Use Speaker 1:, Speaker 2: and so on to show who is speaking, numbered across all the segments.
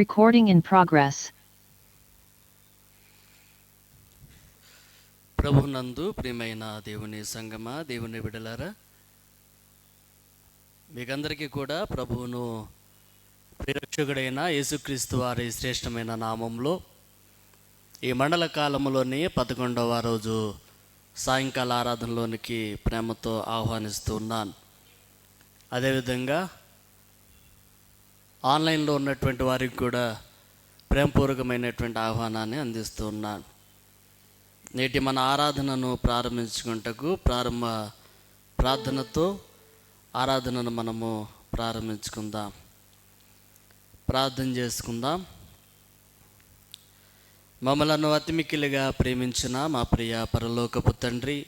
Speaker 1: Recording in progress.
Speaker 2: ప్రభునందు ప్రియమైన దేవుని సంగమా, దేవుని బిడ్డలారా, మీకందరికీ కూడా ప్రభువును ప్రియరక్షకుడైన యేసుక్రీస్తు వారి శ్రేష్టమైన నామంలో ఈ మండల కాలంలోని 11వ రోజు సాయంకాల ఆరాధనలోనికి ప్రేమతో ఆహ్వానిస్తూ ఉన్నాను. అదేవిధంగా ఆన్లైన్లో ఉన్నటువంటి వారికి కూడా ప్రేమపూర్వకమైనటువంటి ఆహ్వానాన్ని అందిస్తూ ఉన్నాను. నేటి మన ఆరాధనను ప్రారంభించుకుంటకు ప్రారంభ ప్రార్థనతో ఆరాధనను మనము ప్రారంభించుకుందాం. ప్రార్థన చేసుకుందాం. మమ్మలను అతిమిక్కిలిగా ప్రేమించిన మా ప్రియ పరలోకపు తండ్రి,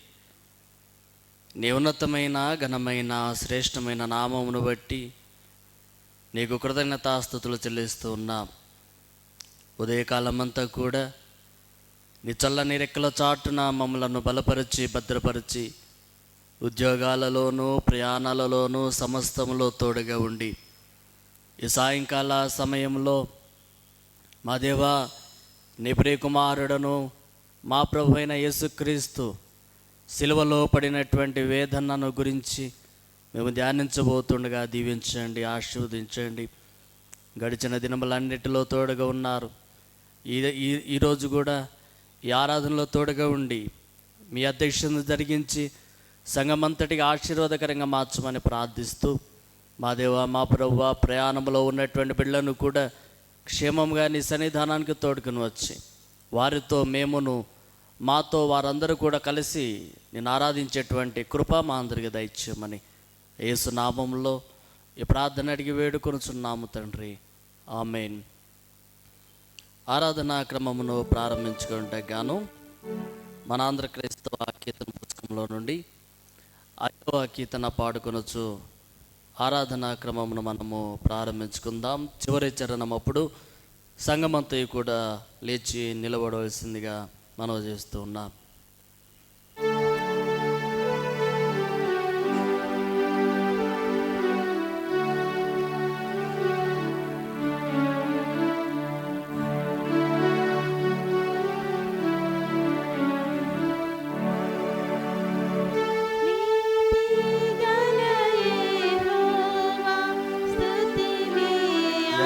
Speaker 2: నీ ఉన్నతమైన ఘనమైన శ్రేష్టమైన నామమును బట్టి నీకు కృతజ్ఞతాస్తుతులు చెల్లిస్తూ ఉన్నాం. ఉదయకాలం అంతా కూడా నీ చల్లని రెక్కల చాటున మమ్మలను బలపరిచి భద్రపరిచి ఉద్యోగాలలోనూ ప్రయాణాలలోనూ సమస్తములో తోడుగా ఉండి ఈ సాయంకాల సమయంలో మా దేవా, నీ ప్రియకుమారుడను మా ప్రభు అయిన యేసుక్రీస్తు సిలువలో పడినటువంటి వేదనను గురించి మేము ధ్యానించబోతుండగా దీవించండి, ఆశీర్వదించండి. గడిచిన దినములన్నిటిలో తోడుగా ఉన్నారు. ఈరోజు కూడా ఈ ఆరాధనలో తోడుగా ఉండి మీ అధ్యక్షతను జరిగించి సంఘమంతటికి ఆశీర్వాదకరంగా మార్చమని ప్రార్థిస్తూ, మా దేవ మా ప్రభువా, ప్రయాణంలో ఉన్నటువంటి బిడ్డలను కూడా క్షేమంగా నీ సన్నిధానానికి తోడుకుని వచ్చి వారితో మేమును మాతో వారందరూ కూడా కలిసి నేను ఆరాధించేటువంటి కృప మా అందరికి దయచేయమని యేసు నామములో ఈ ప్రార్థన అడిగి వేడుకొనుచున్నాము తండ్రి, ఆమేన్. ఆరాధనా క్రమమును ప్రారంభించుకుంటే గాను మన ఆంధ్ర క్రైస్తవ కీర్తన పుస్తకంలో నుండి 5వ కీర్తన పాడుకొనొచ్చు ఆరాధనా క్రమమును మనము ప్రారంభించుకుందాం. చివరి చరణం అప్పుడు సంఘమంతయు కూడా లేచి నిలబడవలసిందిగా మనవి చేస్తూ ఉన్నాం.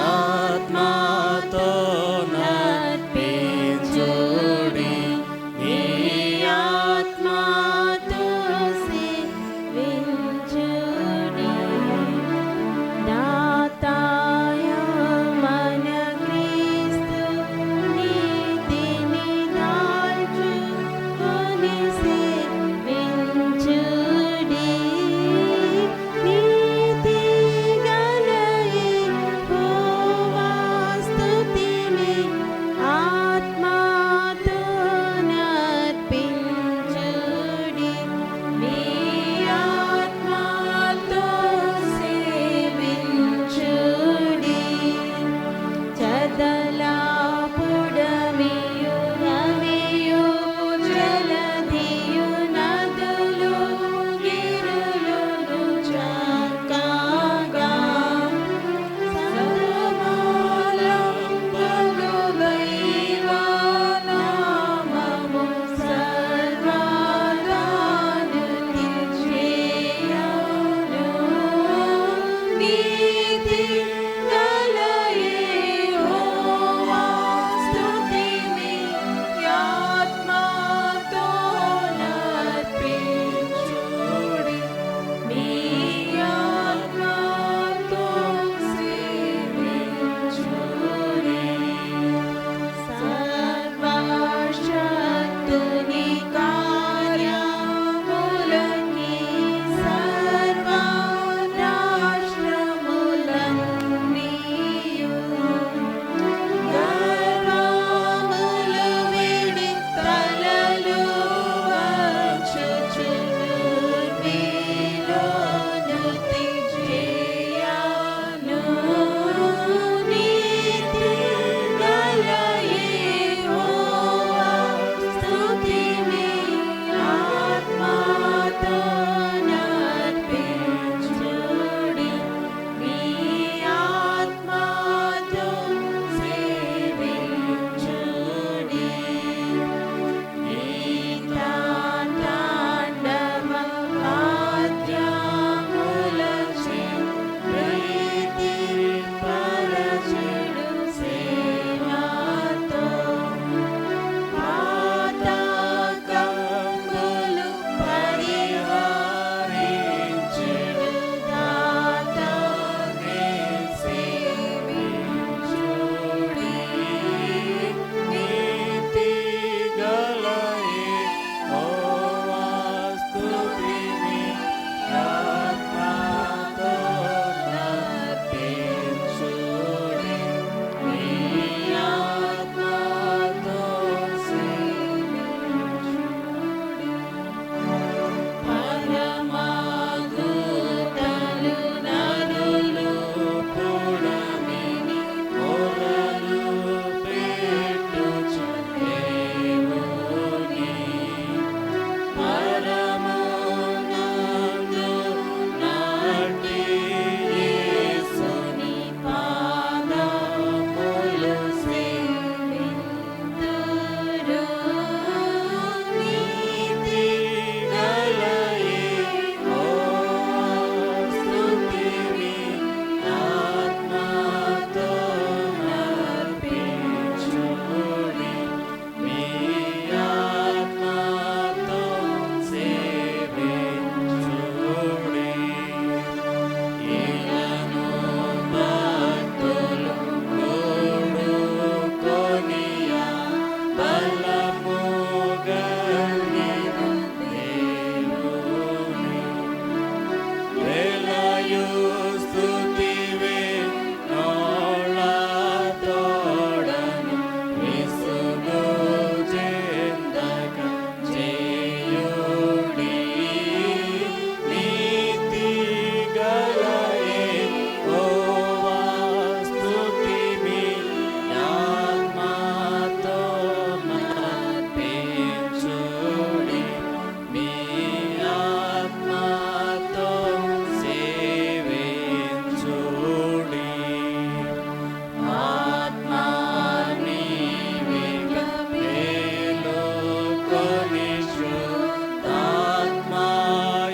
Speaker 2: ఆత్మతో నడిపించుడి, నీ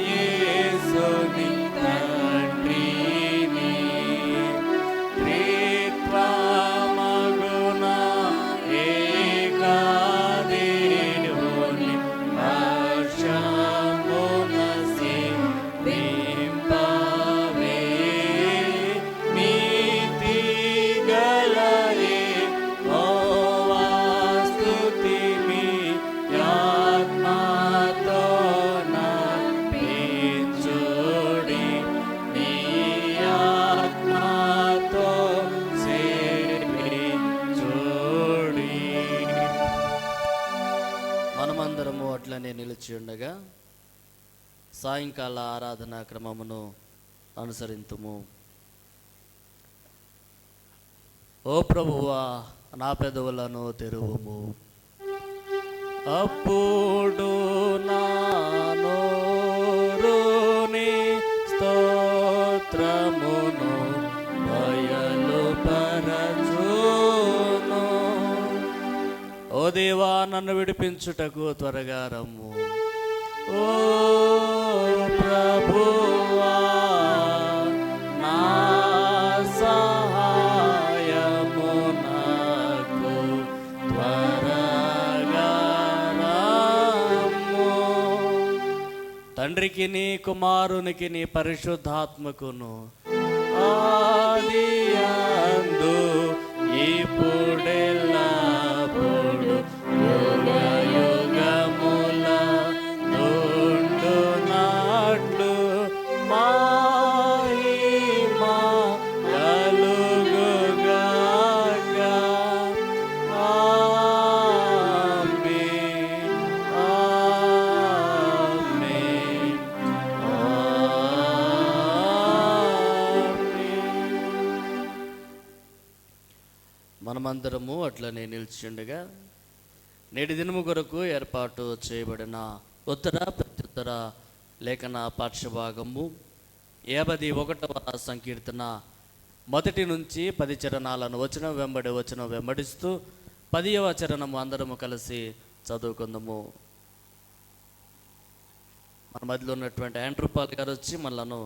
Speaker 2: యేసుని తండ్రిని త్రిత్వమగున ఏకా దేవుని హర్షమున సేవింపవే నీతి గల యెహోవా స్తుతిమి ఆత్మతో నర్పించుడి నీ ఆత్మతో సేవించుడి. మనమందరము అట్లనే నిలిచి ఉండగా సాయంకాల ఆరాధనా క్రమమును అనుసరింతుము. ఓ ప్రభువా, నా పెదవులను తెరువుము, అప్పుడు నా నోరుని స్తోత్రమును బయలుపరచును. ఓ దేవా, నన్ను విడిపించుటకు త్వరగా రమ్ము. ఓ ప్రభువా, నా సహాయమునకు త్వరగా రమ్ము. తండ్రికి నీ కుమారునికి నీ పరిశుద్ధాత్మకును ఆదియందు ఇప్పుడెల్లప్పుడు యుగయుగముల నుండునట్లు మహిమ కలుగుగాక. ఆమేన్, ఆమేన్, ఆమేన్. మనమందరము అట్లనే నిలిచిండగా నేటి దినము కొరకు ఏర్పాటు చేయబడిన ఉత్తర ప్రత్యుత్తర లేఖన పాఠ్యభాగము 51వ సంకీర్తన 1 నుంచి 10 చరణాలను వచనం వెంబడిస్తూ 10వ చరణము అందరము కలిసి చదువుకుందాము. మన మధ్యలో ఉన్నటువంటి ఆండ్రూ పాల్ గారు వచ్చి మనలను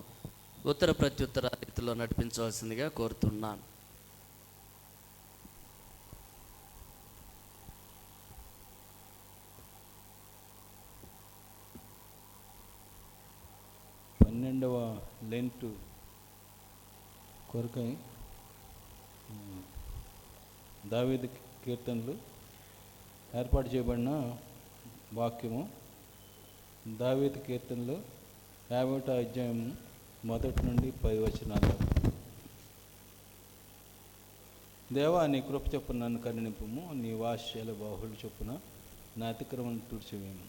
Speaker 2: ఉత్తర ప్రత్యుత్తర రీతిలో నడిపించవలసిందిగా కోరుతున్నాను.
Speaker 1: పన్నెండవ లెంటు కొరకై దావీదు కీర్తనలు ఏర్పాటు చేయబడిన వాక్యము దావీదు కీర్తనలు 50వ అధ్యాయం 1 నుండి 10 వచనాలు. దేవా, నీ కృప చొప్పున నన్ను కరుణింపుము, నీ వాత్సల్య బాహుళ్య చొప్పున నా అతిక్రమం తుడిచివేయము.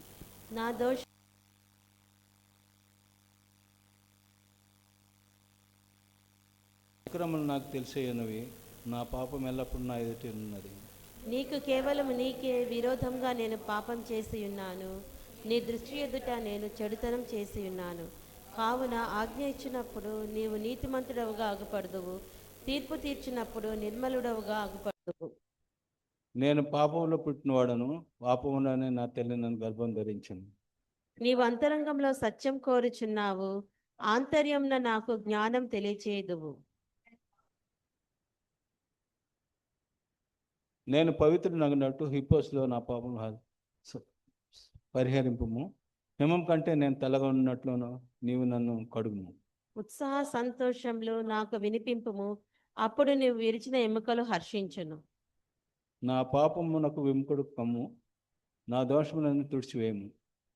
Speaker 3: నా దోష
Speaker 1: అతిక్రమలు నాకు తెలిసేయనవి, నా పాపం ఎల్లప్పుడూ నా ఎదుట ఉన్నది.
Speaker 3: నీకు కేవలం నీకే విరోధంగా నేను పాపం చేసి ఉన్నాను, నీ దృష్టి ఎదుట నేను చెడుతనం చేసి ఉన్నాను. కావున ఆజ్ఞ ఇచ్చినప్పుడు నీవు నీతిమంతుడవుగా అగుపడదువు, తీర్పు తీర్చినప్పుడు నిర్మలుడవుగా అగుపడదువు.
Speaker 1: నేను పాపంలో పుట్టినవాడను, పాపంలోనే నా తల్లి నన్ను గర్భం ధరించను.
Speaker 3: నీవు అంతరంగంలో సత్యం కోరుచున్నావు, ఆంతర్యంన నాకు జ్ఞానం తెలియచేయుదువు.
Speaker 1: నేను పవిత్రునగినట్టు హిప్పోస్లో నా పాపం పరిహరింపుము. హిమం కంటే నేను తెల్లగా ఉన్నట్లును నీవు నన్ను కడుగుము.
Speaker 3: ఉత్సాహ సంతోషంలో నాకు వినిపింపుము, అప్పుడు నీవు విరిచిన ఎముకలు హర్షించును.
Speaker 1: నా పాపమునకు విముఖుడు కమ్ము, నా దోషములను తుడిచివేయము.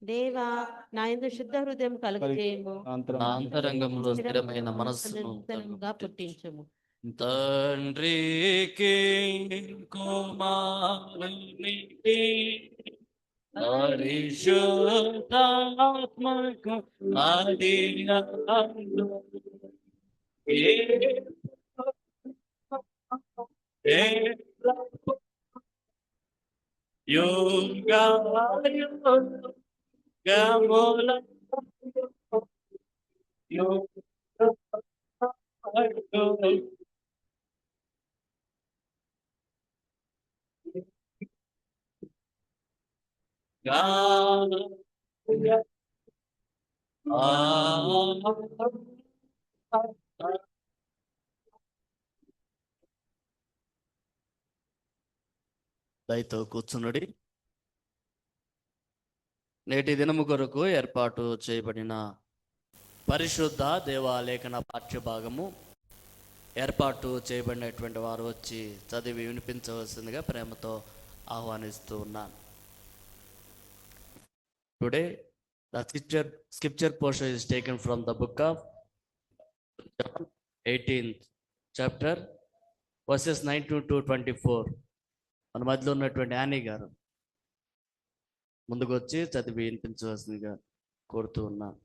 Speaker 3: దేవా, నా యందు శుద్ధ హృదయం కలుగజేయము,
Speaker 2: నా అంతరంగంలో స్థిరమైన మనస్సును
Speaker 3: నూతనంగా పుట్టించుము.
Speaker 2: తండ్రికి కుమారునికి పరిశుద్ధాత్మకు ఆదియందు యుగముల దయతో కూర్చునుడి. నేటి దినము కొరకు ఏర్పాటు చేయబడిన పరిశుద్ధ దేవాలేఖన పాఠ్యభాగము ఏర్పాటు చేయబడినటువంటి వారు వచ్చి చదివి వినిపించవలసిందిగా ప్రేమతో ఆహ్వానిస్తూ ఉన్నాను. Today the scripture portion is taken from the book of John 18th chapter verses 19 to 24. మన మధ్యలో ఉన్నటువంటి యానీ గారు ముందుకు వచ్చి చదివి వినిపించవలసిందిగా కోరుతూ ఉన్నాను.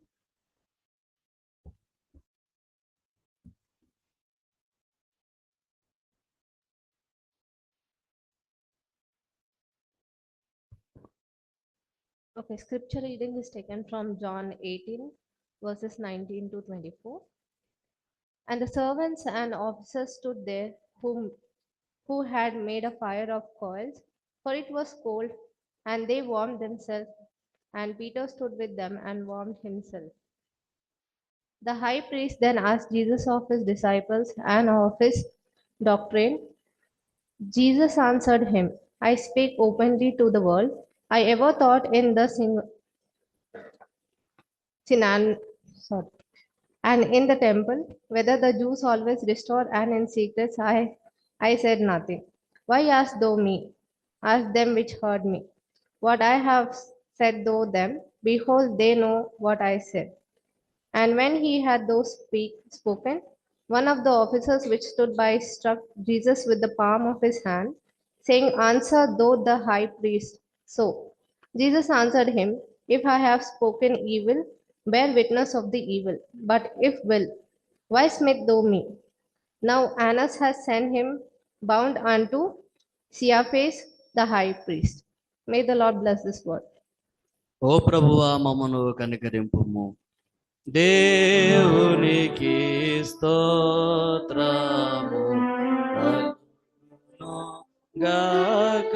Speaker 4: Okay, scripture reading is taken from John 18, verses 19 to 24. And the servants and officers stood there, who had made a fire of coals, for it was cold, and they warmed themselves, and Peter stood with them and warmed himself. The high priest then asked Jesus of his disciples and of his doctrine. Jesus answered him, I speak openly to the world. I ever thought in the and in the temple, whether the Jews always restored, and in secrets I said nothing. Why ask thou me? Ask them which heard me. What I have said thou them, behold, they know what I said. And when he had thus spoken, one of the officers which stood by struck Jesus with the palm of his hand, saying, Answer thou the high priest so. Jesus answered him, If I have spoken evil, bear witness of the evil. But if will, why smite thou me? Now Annas has sent him bound unto Caiaphas the high priest. May the Lord bless this word.
Speaker 2: ఓ ప్రభువా మమ్మను కనికరింపుము. దేవునికి స్తోత్రము గాక.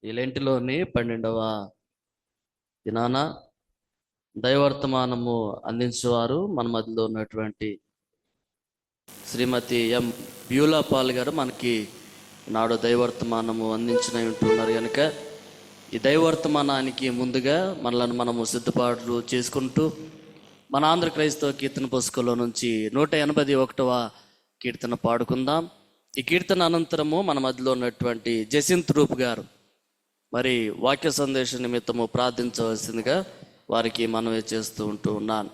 Speaker 2: ఈ లెంటిలోని 12వ దినాన దైవర్తమానము అందించేవారు మన మధ్యలో ఉన్నటువంటి శ్రీమతి ఎం బ్యూలా పాల్ గారు మనకి నాడు దైవర్తమానము అందించిన ఉంటున్నారు కనుక ఈ దైవర్తమానానికి ముందుగా మనలను మనము సిద్ధపాట్లు చేసుకుంటూ మన ఆంధ్ర క్రైస్తవ కీర్తన పుస్తకంలో నుంచి 181వ కీర్తన పాడుకుందాం. ఈ కీర్తన అనంతరము మన మధ్యలో ఉన్నటువంటి జసింత్ రూప్ గారు మరి వాక్య సందేశ నిమిత్తము ప్రార్థించవలసిందిగా వారికి మనవి చేస్తూ ఉన్నాను.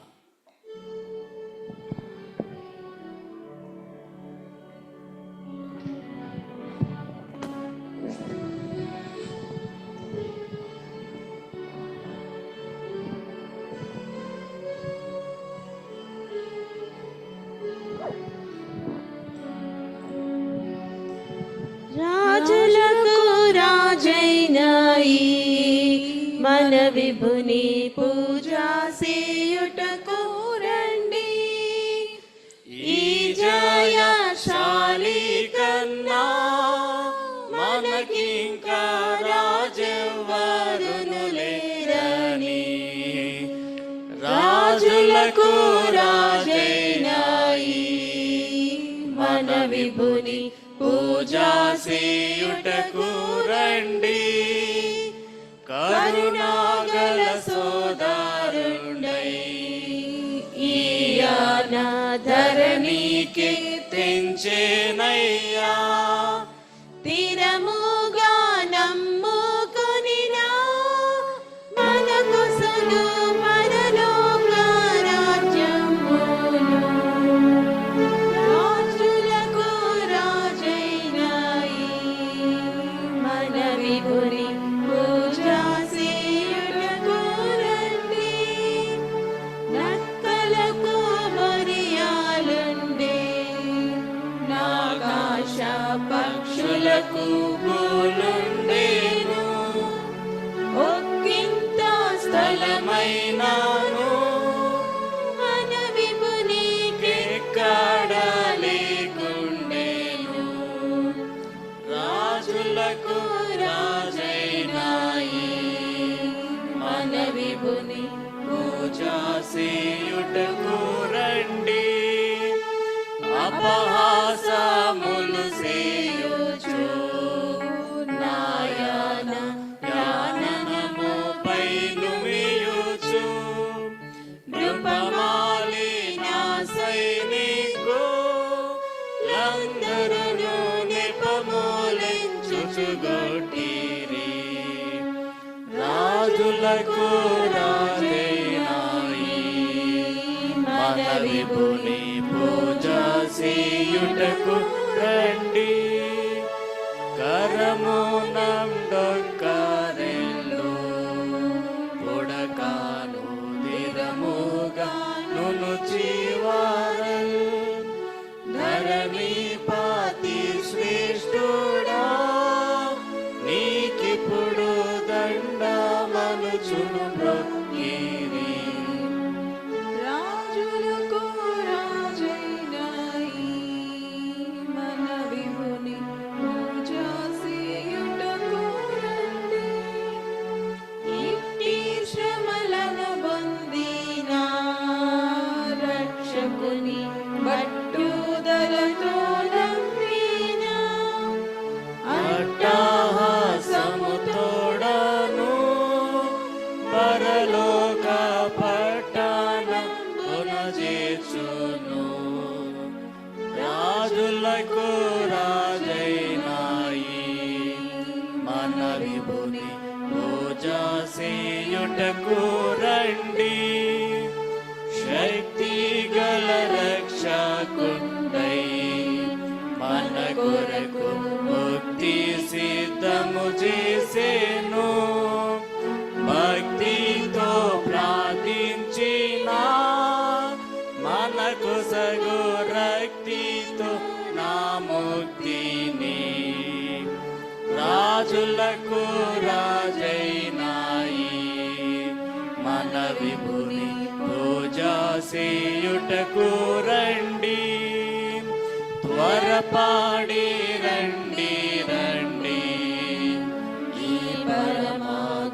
Speaker 3: రాజులకు రాజైన ఈ మన విభుని పూజా చేయుటకు రండి. ఈ జయశాలి కన్నా మనకింకా రాజెవ్వరును లేరని, రాజులకు రాజైన ఈ మన విభుని పూజా చేయుటకు రండి. కరుణాగల సోదరుండై ఈయన ధరణికి తెంచేనయ్యా. తిరముగా నమ్ముకొనినా మనకు సులు పరలోక రాజ్యమును. రాజులకు రాజైన ఈ మన విభుని పూజా చేయుటకు రండి. నక్కలకు మరియాలుండే, నాగాశ పక్షులకు గూలుండేను. ఒక్కింత స్థలమైనాను మన విభునికి ఎక్కడ లేకుండా
Speaker 2: సాహసములు సేయుచు నాయన యాననము పైను వేయుచు నృపమాలిన సైనికులందరును నెపమూలించుచుగొట్టిరి. రాజులకు రాజైనాయి మన విభుని పూజ చేయుటకు రండి. కరము నండొక్కరెల్లు పొడకాను దిరముగా నును జీవారల్ ధరణి పాతి శ్రేష్ఠుడా నీకిప్పుడు దండమనుచును బ్రొక్కిరి.
Speaker 5: రాజులకు రాజైన మన విభుని పూజ చేయుటకు రండి. ఇట్టి శ్రమలను పొందిన రక్షకుని పట్టుదలతో నమ్మిన
Speaker 2: అట్టహాసముతోడను పరలోక పట్టణమున చేర్చును. రాజులకు రాజైనాయి మన విభుని పూజ చేయుటకు రండి. శక్తి గల రక్షకుండై మన కొరకు ముక్తి సిద్ధము చేసేను. భక్తితో ప్రార్థించిన మనకు సగు రక్తితో నా ముక్తిని. రాజులకు రాజైనాయి మన విభుని పూజ చేయుటకు రండి. త్వరపాడి రండి రండి ఈ పరమ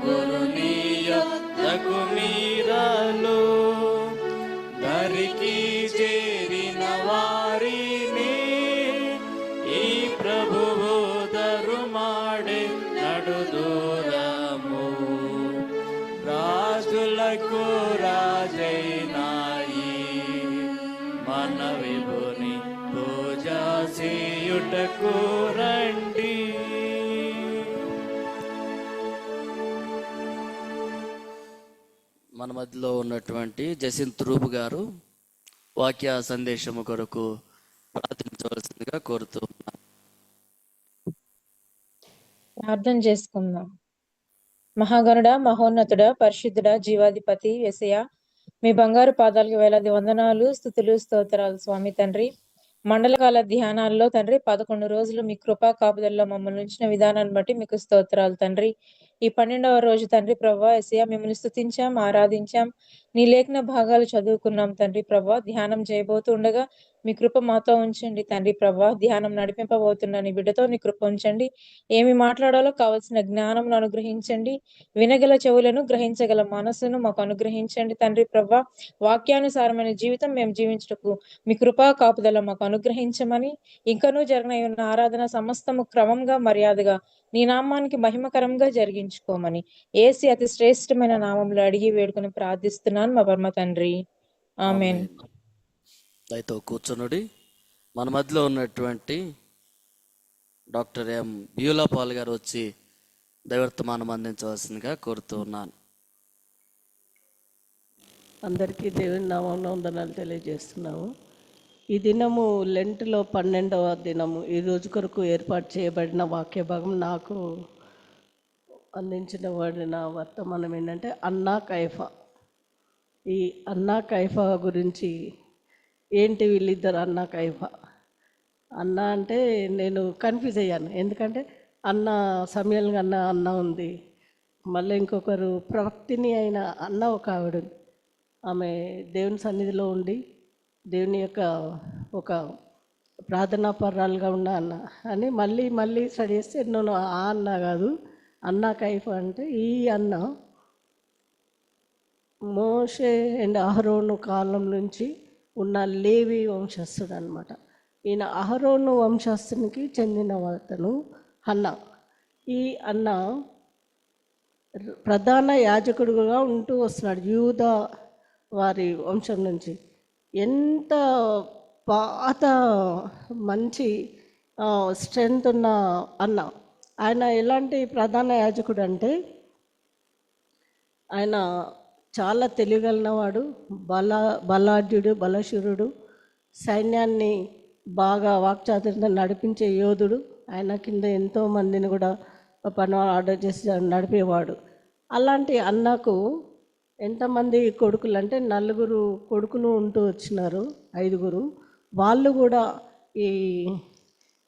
Speaker 2: గురుని యొద్దకు మీరాలు. దరికి చేరిన వారిని ఈ ప్రభువు దరుమాడే నడుదూరము. రాజులకు రాజైనాయి మన విభుని పూజ చేయుటకు రండి. మన మధ్యలో ఉన్నటువంటి జసింత్ రూపు గారు వాక్య సందేశము కొరకు ప్రార్థించవలసిందిగా కోరుతూ ఉన్నాను.
Speaker 6: ప్రార్థన చేసుకుందాం. మహాగణుడ, మహోన్నతుడ, పరిశుద్ధుడ, జీవాధిపతి యేసయ్య, మీ బంగారు పాదాలకు వేలాది వందనాలు, స్తుతులు, స్తోత్రాలు స్వామి తండ్రి. మండలకాల ధ్యానాల్లో తండ్రి 11 రోజులు మీ కృపా కాపుదల్లో మమ్మల్ని ఉంచిన విధానాన్ని బట్టి మీకు స్తోత్రాలు తండ్రి. ఈ 12వ రోజు తండ్రి ప్రభువా యేసయ్య మిమ్మల్ని స్తుతించాం, ఆరాధించాం, నీ లేఖన భాగాలు చదువుకున్నాం తండ్రి ప్రభువా. ధ్యానం చేయబోతుండగా మీ కృప మాతో ఉంచండి తండ్రి ప్రభువా. ధ్యానం నడిపింపబోతున్న నీ బిడ్డతో నీ కృప ఉంచండి. ఏమి మాట్లాడాలో కావలసిన జ్ఞానం అనుగ్రహించండి. వినగల చెవులను, గ్రహించగల మనస్సును మాకు అనుగ్రహించండి తండ్రి ప్రభువా. వాక్యానుసారమైన జీవితం మేము జీవించుటకు మీ కృపా కాపుదల మాకు అనుగ్రహించమని, ఇంకనూ జరగనై ఉన్న ఆరాధన సమస్తము క్రమంగా మర్యాదగా నీ నామానికి మహిమకరంగా జరిగించుకోమని యేసు అతి శ్రేష్టమైన నామంలో అడిగి వేడుకొని ప్రార్థిస్తున్నాను మా పరమ తండ్రి, ఆమేన్.
Speaker 2: దయతో కూర్చునుడి. మన మధ్యలో ఉన్నటువంటి డాక్టర్ ఎం బ్యూలా పాల్ గారు వచ్చి దైవర్తమానం అందించవలసిందిగా కోరుతూ ఉన్నాను.
Speaker 7: అందరికీ దేవుని నామంలో వందనాలు తెలియజేస్తున్నాము. ఈ దినము లెంట్లో 12వ దినము. ఈ రోజు కొరకు ఏర్పాటు చేయబడిన వాక్య భాగం నాకు అందించిన నా వర్తమానం ఏంటంటే అన్నా కైఫా. ఈ అన్నా కైఫా గురించి ఏంటి వీళ్ళిద్దరు అన్నా కైఫా అన్న అంటే నేను కన్ఫ్యూజ్ అయ్యాను. ఎందుకంటే అన్న సమయాలు అన్న ఉంది, మళ్ళీ ఇంకొకరు ప్రవక్తిని అయిన అన్న ఒక ఆవిడ, ఆమె దేవుని సన్నిధిలో ఉండి దేవుని యొక్క ఒక ప్రార్థనా పర్రాలుగా ఉన్న అన్న అని మళ్ళీ స్టడీ చేస్తే నేను ఆ అన్న కాదు, అన్నా కైఫా అంటే ఈ అన్న మోషే అండ్ అహరోను కాలం నుంచి ఉన్న లేవి వంశస్థుడు అనమాట. ఈయన అహరోను వంశస్థునికి చెందిన అతను హన్నా. ఈ అన్న ప్రధాన యాజకుడుగా ఉంటూ వస్తున్నాడు యూదా వారి వంశం నుంచి. ఎంత పాత మంచి స్ట్రెంగ్త్ ఉన్న అన్న. ఆయన ఎలాంటి ప్రధాన యాజకుడు అంటే ఆయన చాలా తెలియగలిగినవాడు, బలాఢ్యుడు, బలశూరుడు, సైన్యాన్ని బాగా వాక్చాతుర్యంతో నడిపించే యోధుడు. ఆయన కింద ఎంతో మందిని కూడా పని ఆర్డర్ చేసి నడిపేవాడు. అలాంటి అన్నకు ఎంతమంది కొడుకులు అంటే 4 కొడుకులు ఉంటూ వచ్చినారు, 5. వాళ్ళు కూడా ఈ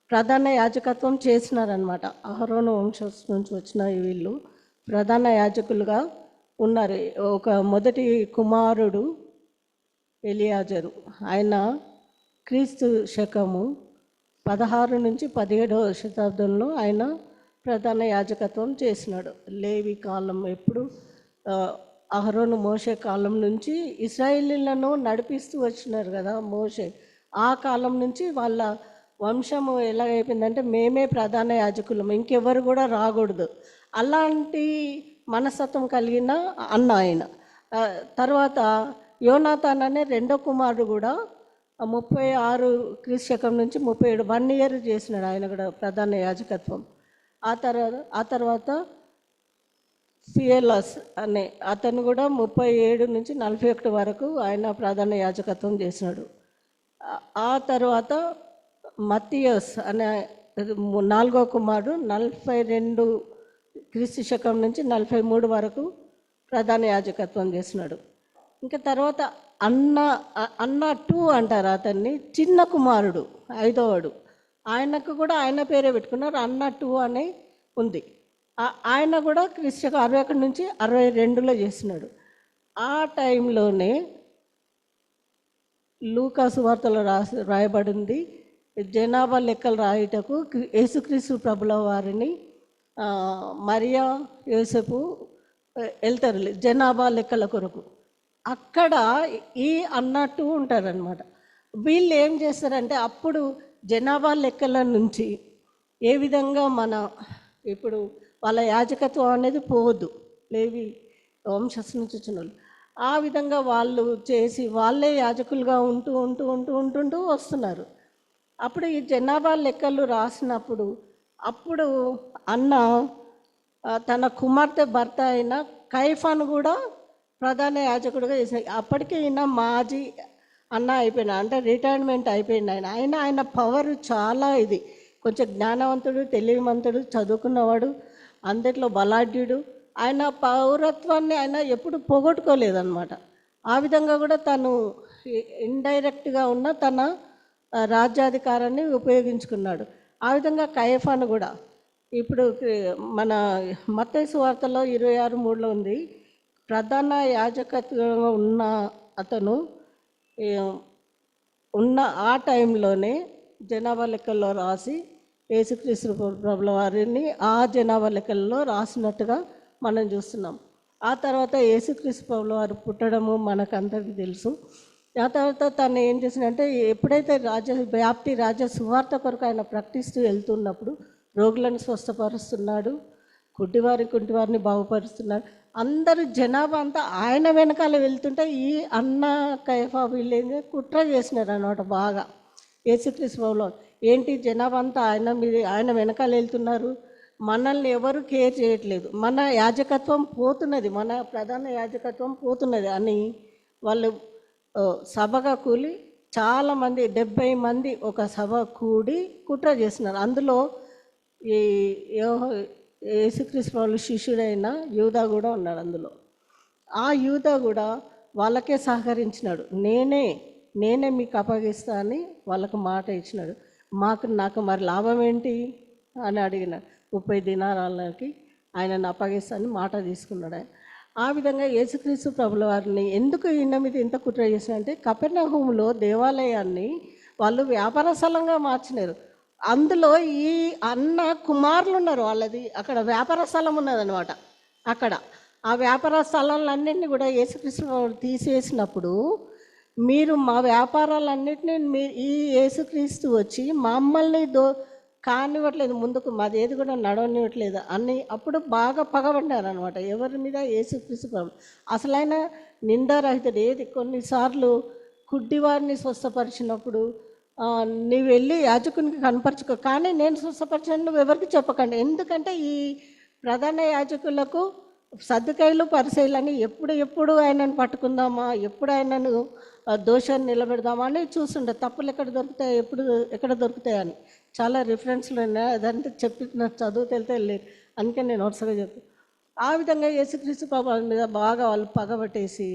Speaker 7: ప్రధాన యాజకత్వం చేసినారనమాట. అహరోను వంశం నుంచి వచ్చిన వీళ్ళు ప్రధాన యాజకులుగా ఉన్నారు. ఒక మొదటి కుమారుడు ఎలియాజరు, ఆయన క్రీస్తు శకము 16 నుంచి 17వ శతాబ్దంలో ఆయన ప్రధాన యాజకత్వం చేసినాడు. లేవి కాలం ఎప్పుడు అహరోను మోషే కాలం నుంచి ఇశ్రాయేలీలను నడిపిస్తూ వచ్చినారు కదా మోషే. ఆ కాలం నుంచి వాళ్ళ వంశము ఎలాగైపోయిందంటే మేమే ప్రధాన యాజకులం, ఇంకెవరు కూడా రాకూడదు. అలాంటి మనస్తత్వం కలిగిన అన్న ఆయన. తర్వాత యోనాతాన్ అనే 2వ కుమారుడు కూడా 36 క్రీస్తు శకం నుంచి 37 1 ఇయర్ చేసినాడు ఆయన కూడా ప్రధాన యాజకత్వం. ఆ తర్వాత ఫియలస్ అనే అతను కూడా 37 నుంచి 41 వరకు ఆయన ప్రధాన యాజకత్వం చేసినాడు. ఆ తర్వాత మత్తియస్ అనే 4వ కుమారుడు 42 క్రీస్తు శకం నుంచి 43 వరకు ప్రధాన యాజకత్వం చేసినాడు. ఇంకా తర్వాత అన్న 2 అంటారు అతన్ని, చిన్న కుమారుడు 5వవాడు. ఆయనకు కూడా ఆయన పేరే పెట్టుకున్నారు, అన్న 2 అని ఉంది. ఆయన కూడా క్రీస్తు శకం 61 నుంచి 62లో చేసినాడు. ఆ టైంలోనే లూకా సువార్తలో రాయబడింది, జనాభా లెక్కలు రాయుటకు యేసుక్రీస్తు ప్రభుల వారిని మరియా యోసేపు వెళ్తారు జనాభా లెక్కల కొరకు. అక్కడ ఈ అన్నట్టు ఉంటారనమాట. వీళ్ళు ఏం చేస్తారంటే అప్పుడు జనాభా లెక్కల నుంచి ఏ విధంగా ఇప్పుడు వాళ్ళ యాజకత్వం అనేది పోవద్దు, లేవి వంశస్థ నుంచి వచ్చిన వాళ్ళు, ఆ విధంగా వాళ్ళు చేసి వాళ్ళే యాజకులుగా ఉంటూ వస్తున్నారు. అప్పుడు ఈ జనాభా లెక్కలు రాసినప్పుడు అప్పుడు అన్న తన కుమార్తె భర్త అయిన కైఫాను కూడా ప్రధాన యాజకుడిగా చేసిన. అప్పటికే ఈయన మాజీ అన్న అయిపోయినా, అంటే రిటైర్మెంట్ అయిపోయింది ఆయన పవర్ చాలా ఇది, కొంచెం జ్ఞానవంతుడు, తెలివిమంతుడు, చదువుకున్నవాడు, అందరిలో బలాఢ్యుడు. ఆయన పౌరత్వాన్ని ఆయన ఎప్పుడు పోగొట్టుకోలేదన్నమాట. ఆ విధంగా కూడా తను ఇండైరెక్ట్గా ఉన్న తన రాజ్యాధికారాన్ని ఉపయోగించుకున్నాడు. ఆ విధంగా కయఫాను కూడా ఇప్పుడు మన మత్తయి సువార్తలో 26:3లో ఉంది, ప్రధాన యాజకత్వంగా ఉన్న అతను ఉన్న ఆ టైంలోనే జనాభా లెక్కల్లో రాసి యేసుక్రీస్తు ప్రభుల వారిని ఆ జనాభా లెక్కల్లో రాసినట్టుగా మనం చూస్తున్నాం. ఆ తర్వాత యేసుక్రీస్తు ప్రభుల వారు పుట్టడము మనకందరికీ తెలుసు. ఆ తర్వాత తను ఏం చేసిందంటే ఎప్పుడైతే వ్యాప్తి రాజ్య సువార్త కొరకు ఆయన ప్రకటిస్తూ వెళ్తున్నప్పుడు రోగులను స్వస్థపరుస్తున్నాడు, కుంటివారిని బాగుపరుస్తున్నాడు. అందరూ జనాభా అంతా ఆయన వెనకాల వెళ్తుంటే ఈ అన్న కయఫా వీళ్ళు కుట్ర చేసినారు అన్నమాట బాగా. యేసుక్రీస్తు ప్రభుల ఏంటి జనాభా అంతా ఆయన వెనకాల వెళ్తున్నారు, మనల్ని ఎవరు కేర్ చేయట్లేదు, మన యాజకత్వం పోతున్నది, మన ప్రధాన యాజకత్వం పోతున్నది అని వాళ్ళు సభగా కూలి చాలామంది 70 మంది ఒక సభ కూడి కుట్ర చేస్తున్నారు. అందులో ఈ యేసుక్రీస్తు వాళ్ళ శిష్యుడైన యూదా కూడా ఉన్నాడు అందులో. ఆ యూదా కూడా వాళ్ళకే సహకరించినాడు, నేనే మీకు అప్పగిస్తా అని వాళ్ళకు మాట ఇచ్చినాడు. నాకు మరి లాభం ఏంటి అని అడిగినాడు. 30 దినారాలకి ఆయనను అప్పగిస్తానని మాట తీసుకున్నాడు ఆయన. ఆ విధంగా యేసుక్రీస్తు ప్రభుల వారిని ఎందుకు ఈయన మీద ఇంత కుట్ర చేసినంటే కపెర్నహూములో దేవాలయాన్ని వాళ్ళు వ్యాపార స్థలంగా మార్చినారు. అందులో ఈ అన్న కుమారులు ఉన్నారు, వాళ్ళది అక్కడ వ్యాపార స్థలం ఉన్నదనమాట. అక్కడ ఆ వ్యాపార స్థలాలన్నింటినీ కూడా యేసుక్రీస్తు తీసేసినప్పుడు మీరు మా వ్యాపారాలన్నింటినీ ఈ యేసుక్రీస్తు వచ్చి మమ్మల్ని కానివ్వట్లేదు, ముందుకు మాది ఏది కూడా నడవనివ్వట్లేదు అని అప్పుడు బాగా పగబడ్డారు అనమాట. ఎవరి మీద? యేసుక్రీస్తు ప్రభు. అసలైన నిందారహితుడు. ఏది కొన్నిసార్లు కుడ్డివారిని స్వస్థపరిచినప్పుడు నీవు వెళ్ళి యాజకునికి కనపరచుకో, కానీ నేను స్వస్థపరిచాను నువ్వు ఎవరికి చెప్పకండి. ఎందుకంటే ఈ ప్రధాన యాజకులకు సద్దుకాయలు పరిశీలని ఎప్పుడు ఆయనను పట్టుకుందామా, ఎప్పుడు ఆయనను దోషాన్ని నిలబెడదామా అని చూస్తుండే. తప్పులు ఎక్కడ దొరుకుతాయి, ఎక్కడ దొరుకుతాయని చాలా రిఫరెన్స్లు ఉన్నాయి. అదంటే చెప్పిన చదువు తెలితే లేదు, అందుకే నేను వరుసగా చెప్తాను. ఆ విధంగా యేసుక్రీస్తు ప్రభు మీద బాగా వాళ్ళు పగబట్టేసి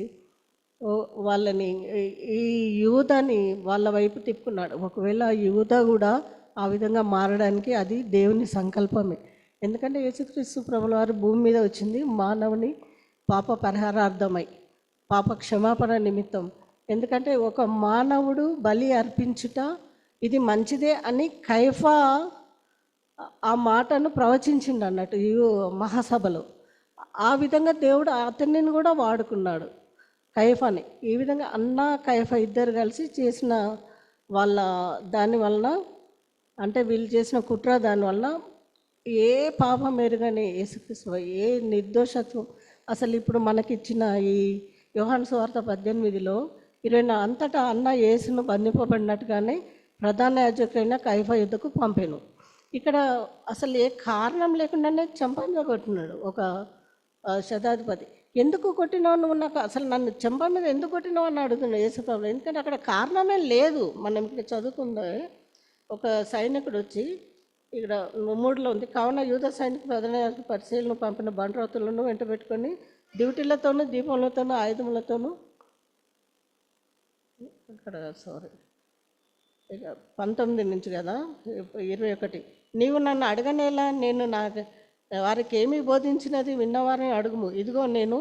Speaker 7: వాళ్ళని ఈ యూదని వాళ్ళ వైపు తిప్పుకున్నాడు. ఒకవేళ యూద కూడా ఆ విధంగా మారడానికి అది దేవుని సంకల్పమే. ఎందుకంటే యేసుక్రీస్తు ప్రభుల వారు భూమి మీద వచ్చింది మానవుని పాప పరిహారార్థమై, పాప క్షమాపణ నిమిత్తం. ఎందుకంటే ఒక మానవుడు బలి అర్పించుట ఇది మంచిదే అని కైఫా ఆ మాటను ప్రవచించిండు అన్నట్టు ఈ మహాసభలో. ఆ విధంగా దేవుడు అతనిని కూడా వాడుకున్నాడు, కైఫాని. ఈ విధంగా అన్నా కైఫా ఇద్దరు కలిసి చేసిన వాళ్ళ దానివలన, అంటే వీళ్ళు చేసిన కుట్ర దానివల్ల ఏ పాపం ఎరుగని యేసుక్రీస్తు, ఏ నిర్దోషత్వం. అసలు ఇప్పుడు మనకిచ్చిన ఈ యోహాను సువార్త 18లో 20 అంతటా అన్న యేసును బంధింపబడినట్టుగానే ప్రధాన యాజకులైన కైఫా యుద్ధకు పంపాను. ఇక్కడ అసలు ఏ కారణం లేకుండానే చెంప కొట్టినాడు ఒక శతాధిపతి. ఎందుకు కొట్టినావు నువ్వు, నాకు అసలు నన్ను చెంప మీద ఎందుకు కొట్టినావు అని అడుగుతున్నాడు యేసుప్రభు. ఎందుకంటే అక్కడ కారణమే లేదు. మనం ఇక్కడ చదువుకుందే ఒక సైనికుడు వచ్చి, ఇక్కడ 3లో ఉంది, కావున యూద సైనిక ప్రధాన పరిశీలన పంపిన బండ్రాతులను వెంట పెట్టుకొని డ్యూటీలతోనూ దీపములతోనూ ఆయుధములతోనూ, ఇక్కడ ఇక 19 నుంచి కదా 21, నీవు నన్ను అడగనేలా, నేను వారికి ఏమీ బోధించినది విన్నవారిని అడుగుము, ఇదిగో నేను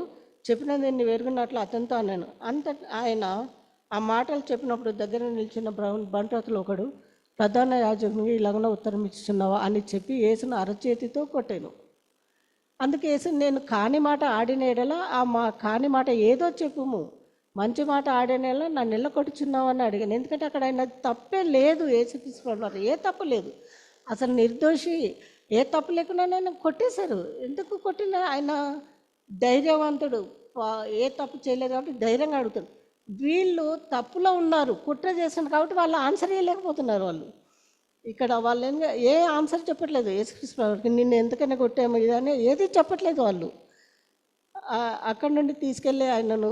Speaker 7: చెప్పినది నీ వెరుగున్నట్లు అతనితో అన్నాను. ఆయన ఆ మాటలు చెప్పినప్పుడు దగ్గర నిలిచిన బంట్రోతులు ఒకడు, ప్రధాన యాజకునికి ఇలాగన ఉత్తరం ఇస్తున్నావా అని చెప్పి యేసును అరచేతితో కొట్టాను. అందుకే యేసు, నేను కాని మాట ఆడిన ఎడల కాని మాట ఏదో చెప్పుము, మంచి మాట ఆడినేలా నన్ను నెల కొట్టుచున్నావు అని అడిగాను. ఎందుకంటే అక్కడ ఆయన తప్పే లేదు, యేసుక్రీస్తు ఏ తప్పు లేదు, అసలు నిర్దోషి, ఏ తప్పు లేకుండా ఆయన కొట్టేశారు. ఎందుకు కొట్టిన? ఆయన ధైర్యవంతుడు, ఏ తప్పు చేయలేదు కాబట్టి ధైర్యంగా అడుగుతాడు. వీళ్ళు తప్పులో ఉన్నారు, కుట్ర చేస్తున్నారు కాబట్టి వాళ్ళు ఆన్సర్ ఇవ్వలేకపోతున్నారు. వాళ్ళు ఇక్కడ వాళ్ళు ఏ ఆన్సర్ చెప్పట్లేదు యేసుక్రీస్తు ప్రభువుకి, నిన్ను ఎందుకైనా కొట్టాము ఇదని ఏది చెప్పట్లేదు వాళ్ళు. అక్కడి నుండి తీసుకెళ్ళి ఆయనను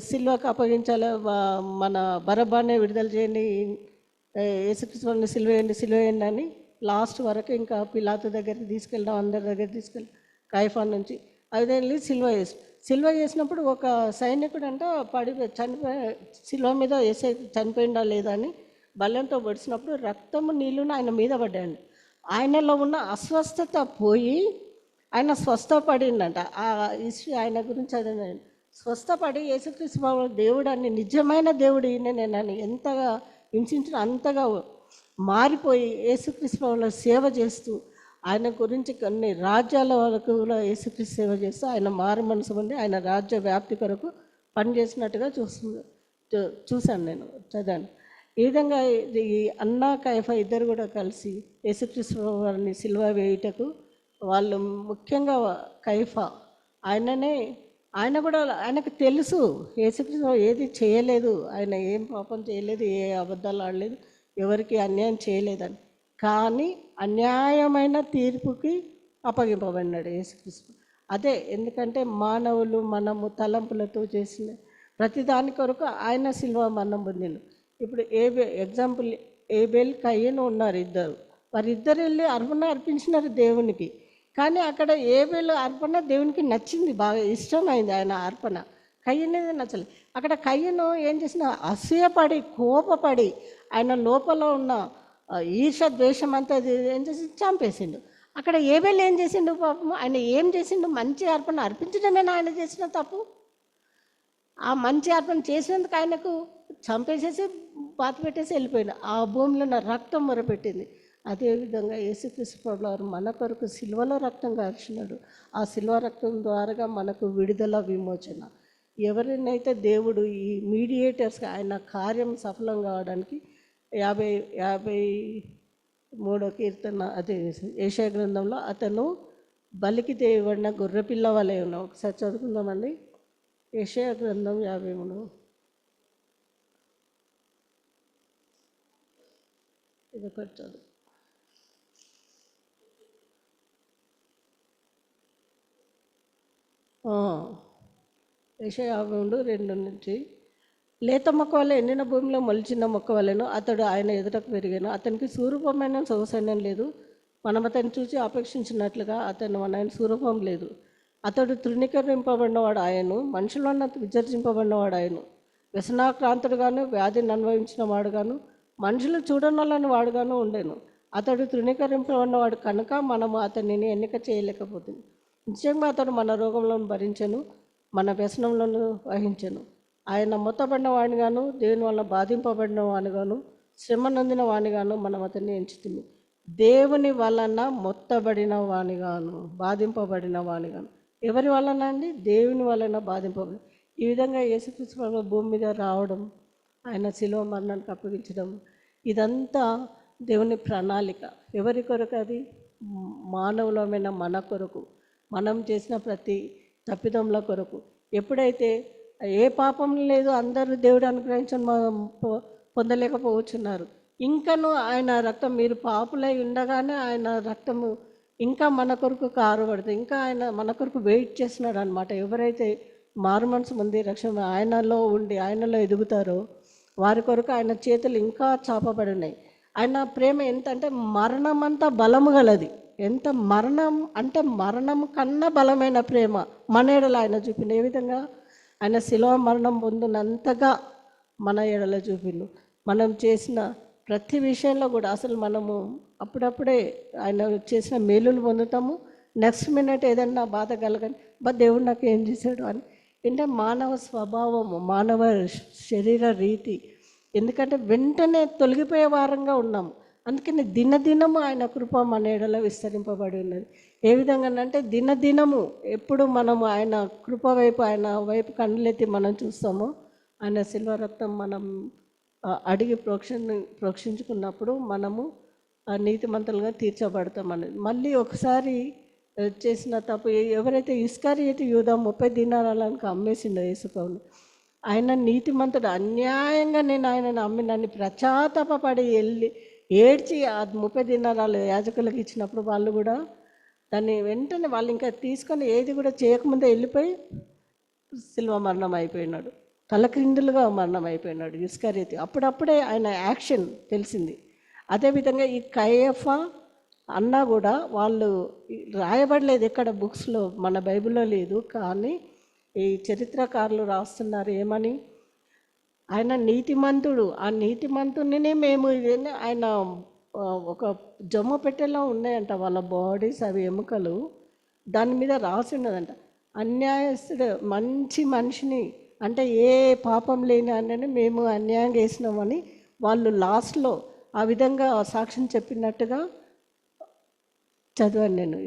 Speaker 7: సిల్వకు అప్పగించాలి, మన బరబ్బానే విడుదల చేయండి, యేసుక్రీస్తుని సిల్వేయండి అని లాస్ట్ వరకు ఇంకా పిలాతు దగ్గరికి తీసుకెళ్ళడం, అందరి దగ్గర తీసుకెళ్ళి కైఫా నుంచి అది వెళ్ళి సిల్వ చేసినప్పుడు ఒక సైనికుడు అంట సిల్వ మీద వేసే చనిపోయిందా లేదా అని బల్యంతో పడిచినప్పుడు రక్తము నీళ్ళును ఆయన మీద పడ్డాయండి. ఆయనలో ఉన్న అస్వస్థత పోయి ఆయన స్వస్థపడిందంట. ఆ హిస్టరీ ఆయన గురించి చదివినాను. స్వస్థపడి యేసుక్రీస్తు దేవుడు అని, నిజమైన దేవుడు ఈయనని ఎంతగా హింసించిన అంతగా మారిపోయి యేసుక్రీస్తు సేవ చేస్తూ, ఆయన గురించి కొన్ని రాజ్యాల వరకు కూడా యేసుక్రీస్తు సేవ చేస్తూ ఆయన మారు మనసు పొంది ఆయన రాజ్య వ్యాప్తి కొరకు పనిచేసినట్టుగా చూశాను, నేను చదివాను. ఈ విధంగా ఈ అన్నా కైఫా ఇద్దరు కూడా కలిసి యేసుక్రీస్తు వారిని సిలువ వేయుటకు, వాళ్ళు ముఖ్యంగా కైఫా ఆయన కూడా ఆయనకు తెలుసు యేసుక్రీస్తు ఏది చేయలేదు, ఆయన ఏం పాపం చేయలేదు, ఏ అబద్ధాలు ఆడలేదు, ఎవరికి అన్యాయం చేయలేదని. కానీ అన్యాయమైన తీర్పుకి అప్పగింపబడినాడు యేసుక్రీస్తు. అదే ఎందుకంటే మానవులు మనము తలంపులతో చేసిన ప్రతిదాని కొరకు ఆయన సిలువ మరణం పొందిండు. ఇప్పుడు ఎగ్జాంపుల్ ఏబేల్ కయ్యను ఉన్నారు ఇద్దరు, వారిద్దరు వెళ్ళి అర్పణ అర్పించినారు దేవునికి. కానీ అక్కడ ఏబేలు అర్పణ దేవునికి నచ్చింది, బాగా ఇష్టమైంది ఆయన అర్పణ. కయ్యనేది నచ్చలేదు. అక్కడ కయ్యను ఏం చేసిన, అసూయపడి కోపపడి ఆయన లోపల ఉన్న ఈర్ష ద్వేషం అంతా ఏం చేసి చంపేసిండు. అక్కడ ఏబేలు ఏం చేసిండు పాపం, ఆయన ఏం చేసిండు, మంచి అర్పణ అర్పించడమేనా ఆయన చేసిన తప్పు? ఆ మంచి అర్పణ చేసినందుకు ఆయనకు చంపేసేసి పాత పెట్టేసి వెళ్ళిపోయింది. ఆ భూమిలో నా రక్తం మొరపెట్టింది. అదేవిధంగా యేసుక్రీస్తు ప్రభువు వారు మన కొరకు సిలువలో రక్తం కార్చినాడు. ఆ సిలువ రక్తం ద్వారా మనకు విడుదల, విమోచన. ఎవరినైతే దేవుడు ఈ మీడియేటర్స్గా ఆయన కార్యం సఫలం కావడానికి 53వ కీర్తన అదే యెషయా గ్రంథంలో అతను బలికి తేయబడిన గొర్రెపిల్ల వలె ఉన్నాం. ఒకసారి చదువుకుందామండి. యెషయా గ్రంథం 53 ఇది ఒకటి చదువు. యెషయా 53:2 నుంచి లేత మొక్క వల్ల ఎండిన భూమిలో మొలిచిన మొక్క వలెను అతడు ఆయన ఎదుటకు పెరిగాను. అతనికి స్వరూపమైన సొగసైనం లేదు. మనం అతన్ని చూసి అపేక్షించినట్లుగా అతను మన స్వరూపం లేదు. అతడు తృణీకరింపబడినవాడు ఆయను, మనుషులన్న విసర్జింపబడినవాడు ఆయను. వ్యసనాక్రాంతుడుగాను వ్యాధిని అనుభవించిన వాడుగాను మనుషులు చూడనొల్లని వాడుగాను ఉండేను. అతడు తృణీకరింపబడినవాడు కనుక మనము అతనిని ఎన్నిక చేయలేకపోతుంది. నిశ్చయంగా అతడు మన రోగంలోను భరించెను, మన వ్యసనంలోను వహించెను. ఆయన మొత్తబడిన వాడిగాను దేవుని వల్ల బాధింపబడిన వాడిగాను శ్రమ నొందిన వాడిగాను మనం అతన్ని ఎంచుతుంది. దేవుని వలన మొత్తబడిన వాడిగాను బాధింపబడిన వాడిగాను. ఎవరి వలన అండి? దేవుని వలన బాధింపబడి. ఈ విధంగా యేసుక్రీస్తు ప్రభువు భూమి మీద రావడం, ఆయన శిలువ మరణానికి అప్పగించడం, ఇదంతా దేవుని ప్రణాళిక. ఎవరి కొరకు? అది మానవులమైన మన కొరకు, మనం చేసిన ప్రతి తప్పిదంల కొరకు. ఎప్పుడైతే ఏ పాపం లేదు, అందరూ దేవుడు అనుగ్రహించని పొందలేకపోవచ్చున్నారు, ఇంకను ఆయన రక్తం, మీరు పాపులై ఉండగానే ఆయన రక్తము ఇంకా మన కొరకు కారబడుతుంది, ఇంకా ఆయన మన కొరకు వెయిట్ చేస్తున్నాడు అనమాట. ఎవరైతే మారు మనసు పొంది రక్షణ ఆయనలో ఉండి ఆయనలో ఎదుగుతారో వారి కొరకు ఆయన చేతులు ఇంకా చాపబడినాయి. ఆయన ప్రేమ ఎంత అంటే మరణం అంతా బలము గలది. ఎంత మరణం అంటే మరణం కన్నా బలమైన ప్రేమ మన ఎడల ఆయన చూపిండు. ఏ విధంగా? ఆయన శిలువ మరణం పొందినంతగా మన ఎడల చూపిండు. మనం చేసిన ప్రతి విషయంలో కూడా అసలు మనము అప్పుడప్పుడే ఆయన చేసిన మేలులు పొందుతాము. నెక్స్ట్ మినిట్ ఏదన్నా బాధ కలగని దేవుడు నాకు ఏం చేశాడు అని. అంటే మానవ స్వభావము, మానవ శరీర రీతి. ఎందుకంటే వెంటనే తొలగిపోయే వారంగా ఉన్నాము. అందుకని దినదినము ఆయన కృప మన ఎడల విస్తరింపబడి ఉన్నది. ఏ విధంగా అంటే దినదినము ఎప్పుడు మనము ఆయన కృప వైపు, ఆయన వైపు కన్నులెత్తి మనం చూస్తామో, ఆయన శిల్వ రక్తం మనం అడిగి ప్రోక్షించుకున్నప్పుడు మనము నీతిమంతులుగా తీర్చబడతామని. మళ్ళీ ఒకసారి చేసిన తప్పు, ఎవరైతే ఇస్కరియోతు యూదా 30 దీనారాలకు అమ్మేసిండో యేసుప్రభుని, ఆయన నీతిమంతుడు, అన్యాయంగా నేను ఆయనను అమ్మినని ప్రచాతపడి వెళ్ళి ఏడ్చి ఆ 30 దీనారాలు యాజకులకు ఇచ్చినప్పుడు వాళ్ళు కూడా దాన్ని వెంటనే వాళ్ళు ఇంకా తీసుకొని ఏది కూడా చేయకముందే వెళ్ళిపోయి శిల్వ మరణం అయిపోయినాడు, తలక్రిందులుగా మరణం అయిపోయినాడు ఇస్కరియోతు. అప్పుడప్పుడే ఆయన యాక్షన్ తెలిసింది. అదేవిధంగా ఈ కయఫా అన్నా కూడా వాళ్ళు రాయబడలేదు ఎక్కడ బుక్స్లో, మన బైబిల్లో లేదు, కానీ ఈ చరిత్రకారులు రాస్తున్నారు ఏమని, ఆయన నీతిమంతుడు, ఆ నీతిమంతుడిని మేము ఆయన ఒక జొమ్మ పెట్టేలా ఉన్నాయంట వాళ్ళ బాడీస్, అవి ఎముకలు, దాని మీద రాసి ఉన్నదంట అన్యాయస్తుడు, మంచి మనిషిని, అంటే ఏ పాపం లేని ఆయనని మేము అన్యాయం చేసినామని వాళ్ళు లాస్ట్లో ఆ విధంగా సాక్ష్యం చెప్పినట్టుగా చదివాను నేను.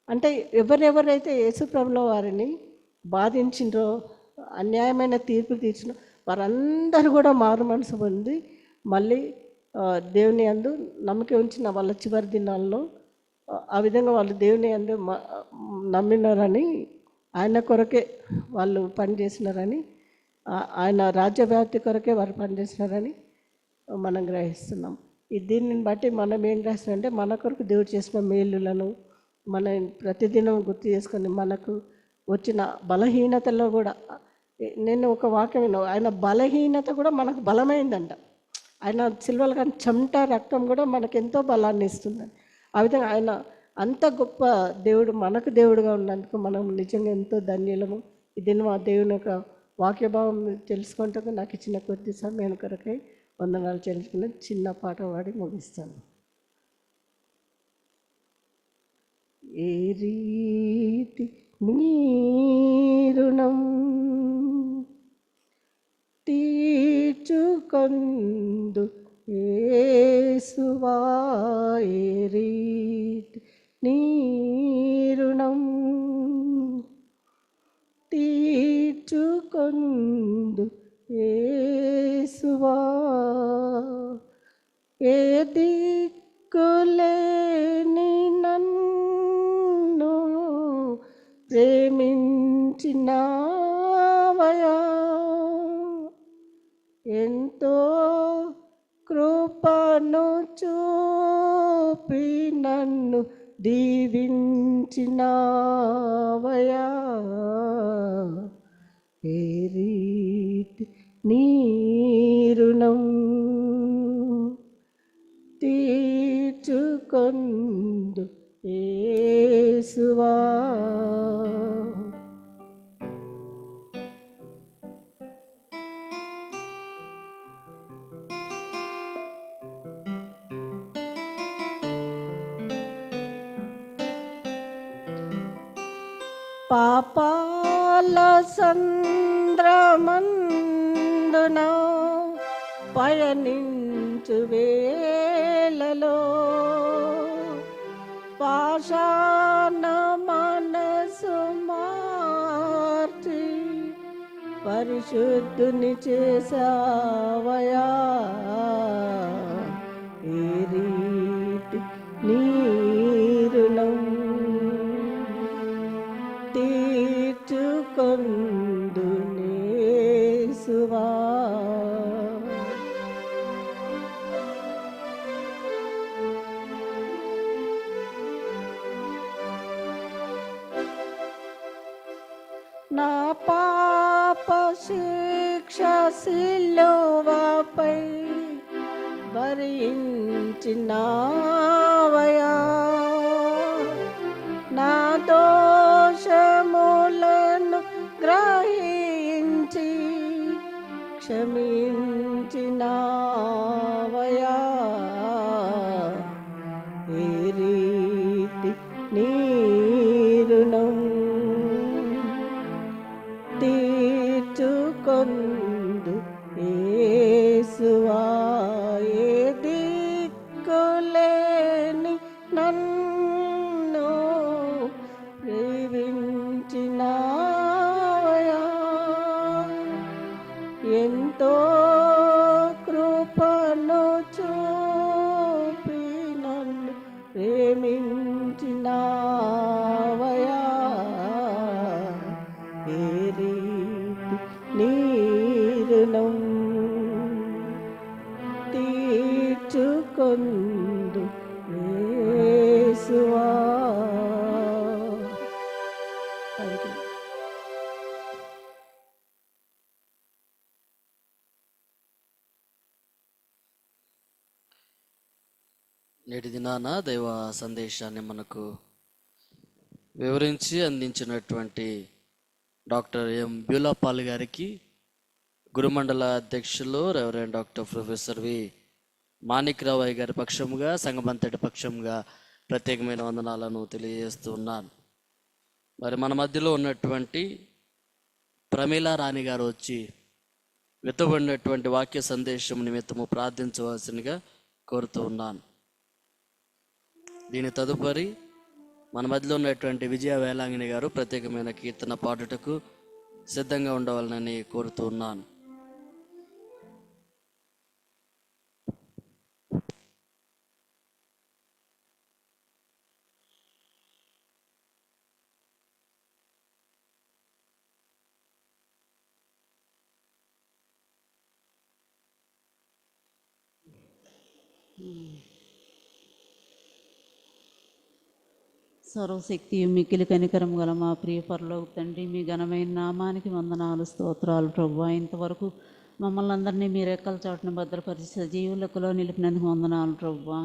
Speaker 7: అంటే ఎవరెవరైతే యేసుప్రభుల వారిని బాధించిండ్రో, అన్యాయమైన తీర్పు తీర్చినో వారందరూ కూడా మారు మనసు పొంది మళ్ళీ దేవుని యందు నమ్మకం ఉంచిన వాళ్ళ చివరి దినాల్లో ఆ విధంగా వాళ్ళు దేవుని యందు నమ్మినారని, ఆయన కొరకే వాళ్ళు పనిచేసినారని, ఆయన రాజ్యవ్యాప్తి కొరకే వారు పనిచేసినారని మనం గ్రహిస్తున్నాం. దీనిని బట్టి మనం ఏం గ్రహిస్తున్నామంటే మన కొరకు దేవుడు చేసిన మేలులను మనం ప్రతిదినం గుర్తు చేసుకొని మనకు వచ్చిన బలహీనతలో కూడా, నేను ఒక వాక్యం విన్నాను, ఆయన బలహీనత కూడా మనకు బలమైందంట. ఆయన సిల్వలు కానీ చెమట రక్తం కూడా మనకు ఎంతో బలాన్ని ఇస్తుందని. ఆ విధంగా ఆయన అంత గొప్ప దేవుడు మనకు దేవుడుగా ఉన్నందుకు మనం నిజంగా ఎంతో ధన్యులము. ఇది మా దేవుని యొక్క వాక్యభావం తెలుసుకుంటూ నాకు ఇచ్చిన కొద్ది సమయం కొరకై వందనాలు చెల్లించుకుని చిన్న పాట పాడి ముగిస్తాను. ఏ రీతి నీ రుణం తీర్చుకొందు యేసువా, ఏ రీతి నీ రుణం తీర్చుకొందు తీర్చుకొందు యేసువా. ఏ దిక్కులేని నన్ను ప్రేమించినావయా. ఎంతో కృపను చూపి నన్ను దీవించినావయా. ఏ రీతి నీ రుణం తీర్చుకొందు యేసువా. పాపాల సంద్రమందున పయనించు వేళలో పాషాణ మనసు మార్చి పరిశుద్ధుని చేసావయా. ఏ రీతి నీ రుణం తీర్చుకొందు యేసువా. నా పాప శిక్ష సిలువపై భరించినావయా. నా దోషములను గ్రహించి క్షమించినావయా. ఏ రీతి నీ రుణం తీర్చుకొందు యేసువా. ఏ దిక్కులేని నన్ను ప్రేమించినావయా. ఎంతో కృపను చూపి నన్ను ప్రేమించినావయా. ఏ రీతి నీ రుణం తీర్చుకొందు యేసువా.
Speaker 2: నేటి దినాన దైవ సందేశాన్ని మనకు వివరించి అందించినటువంటి డాక్టర్ ఎం బ్యూలాపాల్ గారికి గురుమండల అధ్యక్షులు reverend doctor professor V Manikrao గారి పక్షముగా సంఘమంతటి పక్షంగా ప్రత్యేకమైన వందనాలను తెలియజేస్తూ ఉన్నాను. మరి మన మధ్యలో ఉన్నటువంటి ప్రమీలా రాణి గారు వచ్చి వెతబడినటువంటి వాక్య సందేశం నిమిత్తము ప్రార్థించవలసిందిగా కోరుతూ ఉన్నాను. దీని తదుపరి మన మధ్యలో ఉన్నటువంటి విజయ వేలాంగిణి గారు ప్రత్యేకమైన కీర్తన పాడుటకు సిద్ధంగా ఉండవాలని కోరుతూ ఉన్నాను.
Speaker 8: సర్వశక్తి మిక్కిలి కనికరం గల మా ప్రియ పరలోక తండ్రి, మీ ఘనమైన నామానికి వందనాలు స్తోత్రాలు ప్రభువా. ఇంతవరకు మమ్మల్ని అందరినీ మీ రెక్కల చాటును భద్రపరిచి సజీవులకులో నిలిపినందుకు వందనాలు ప్రభువా.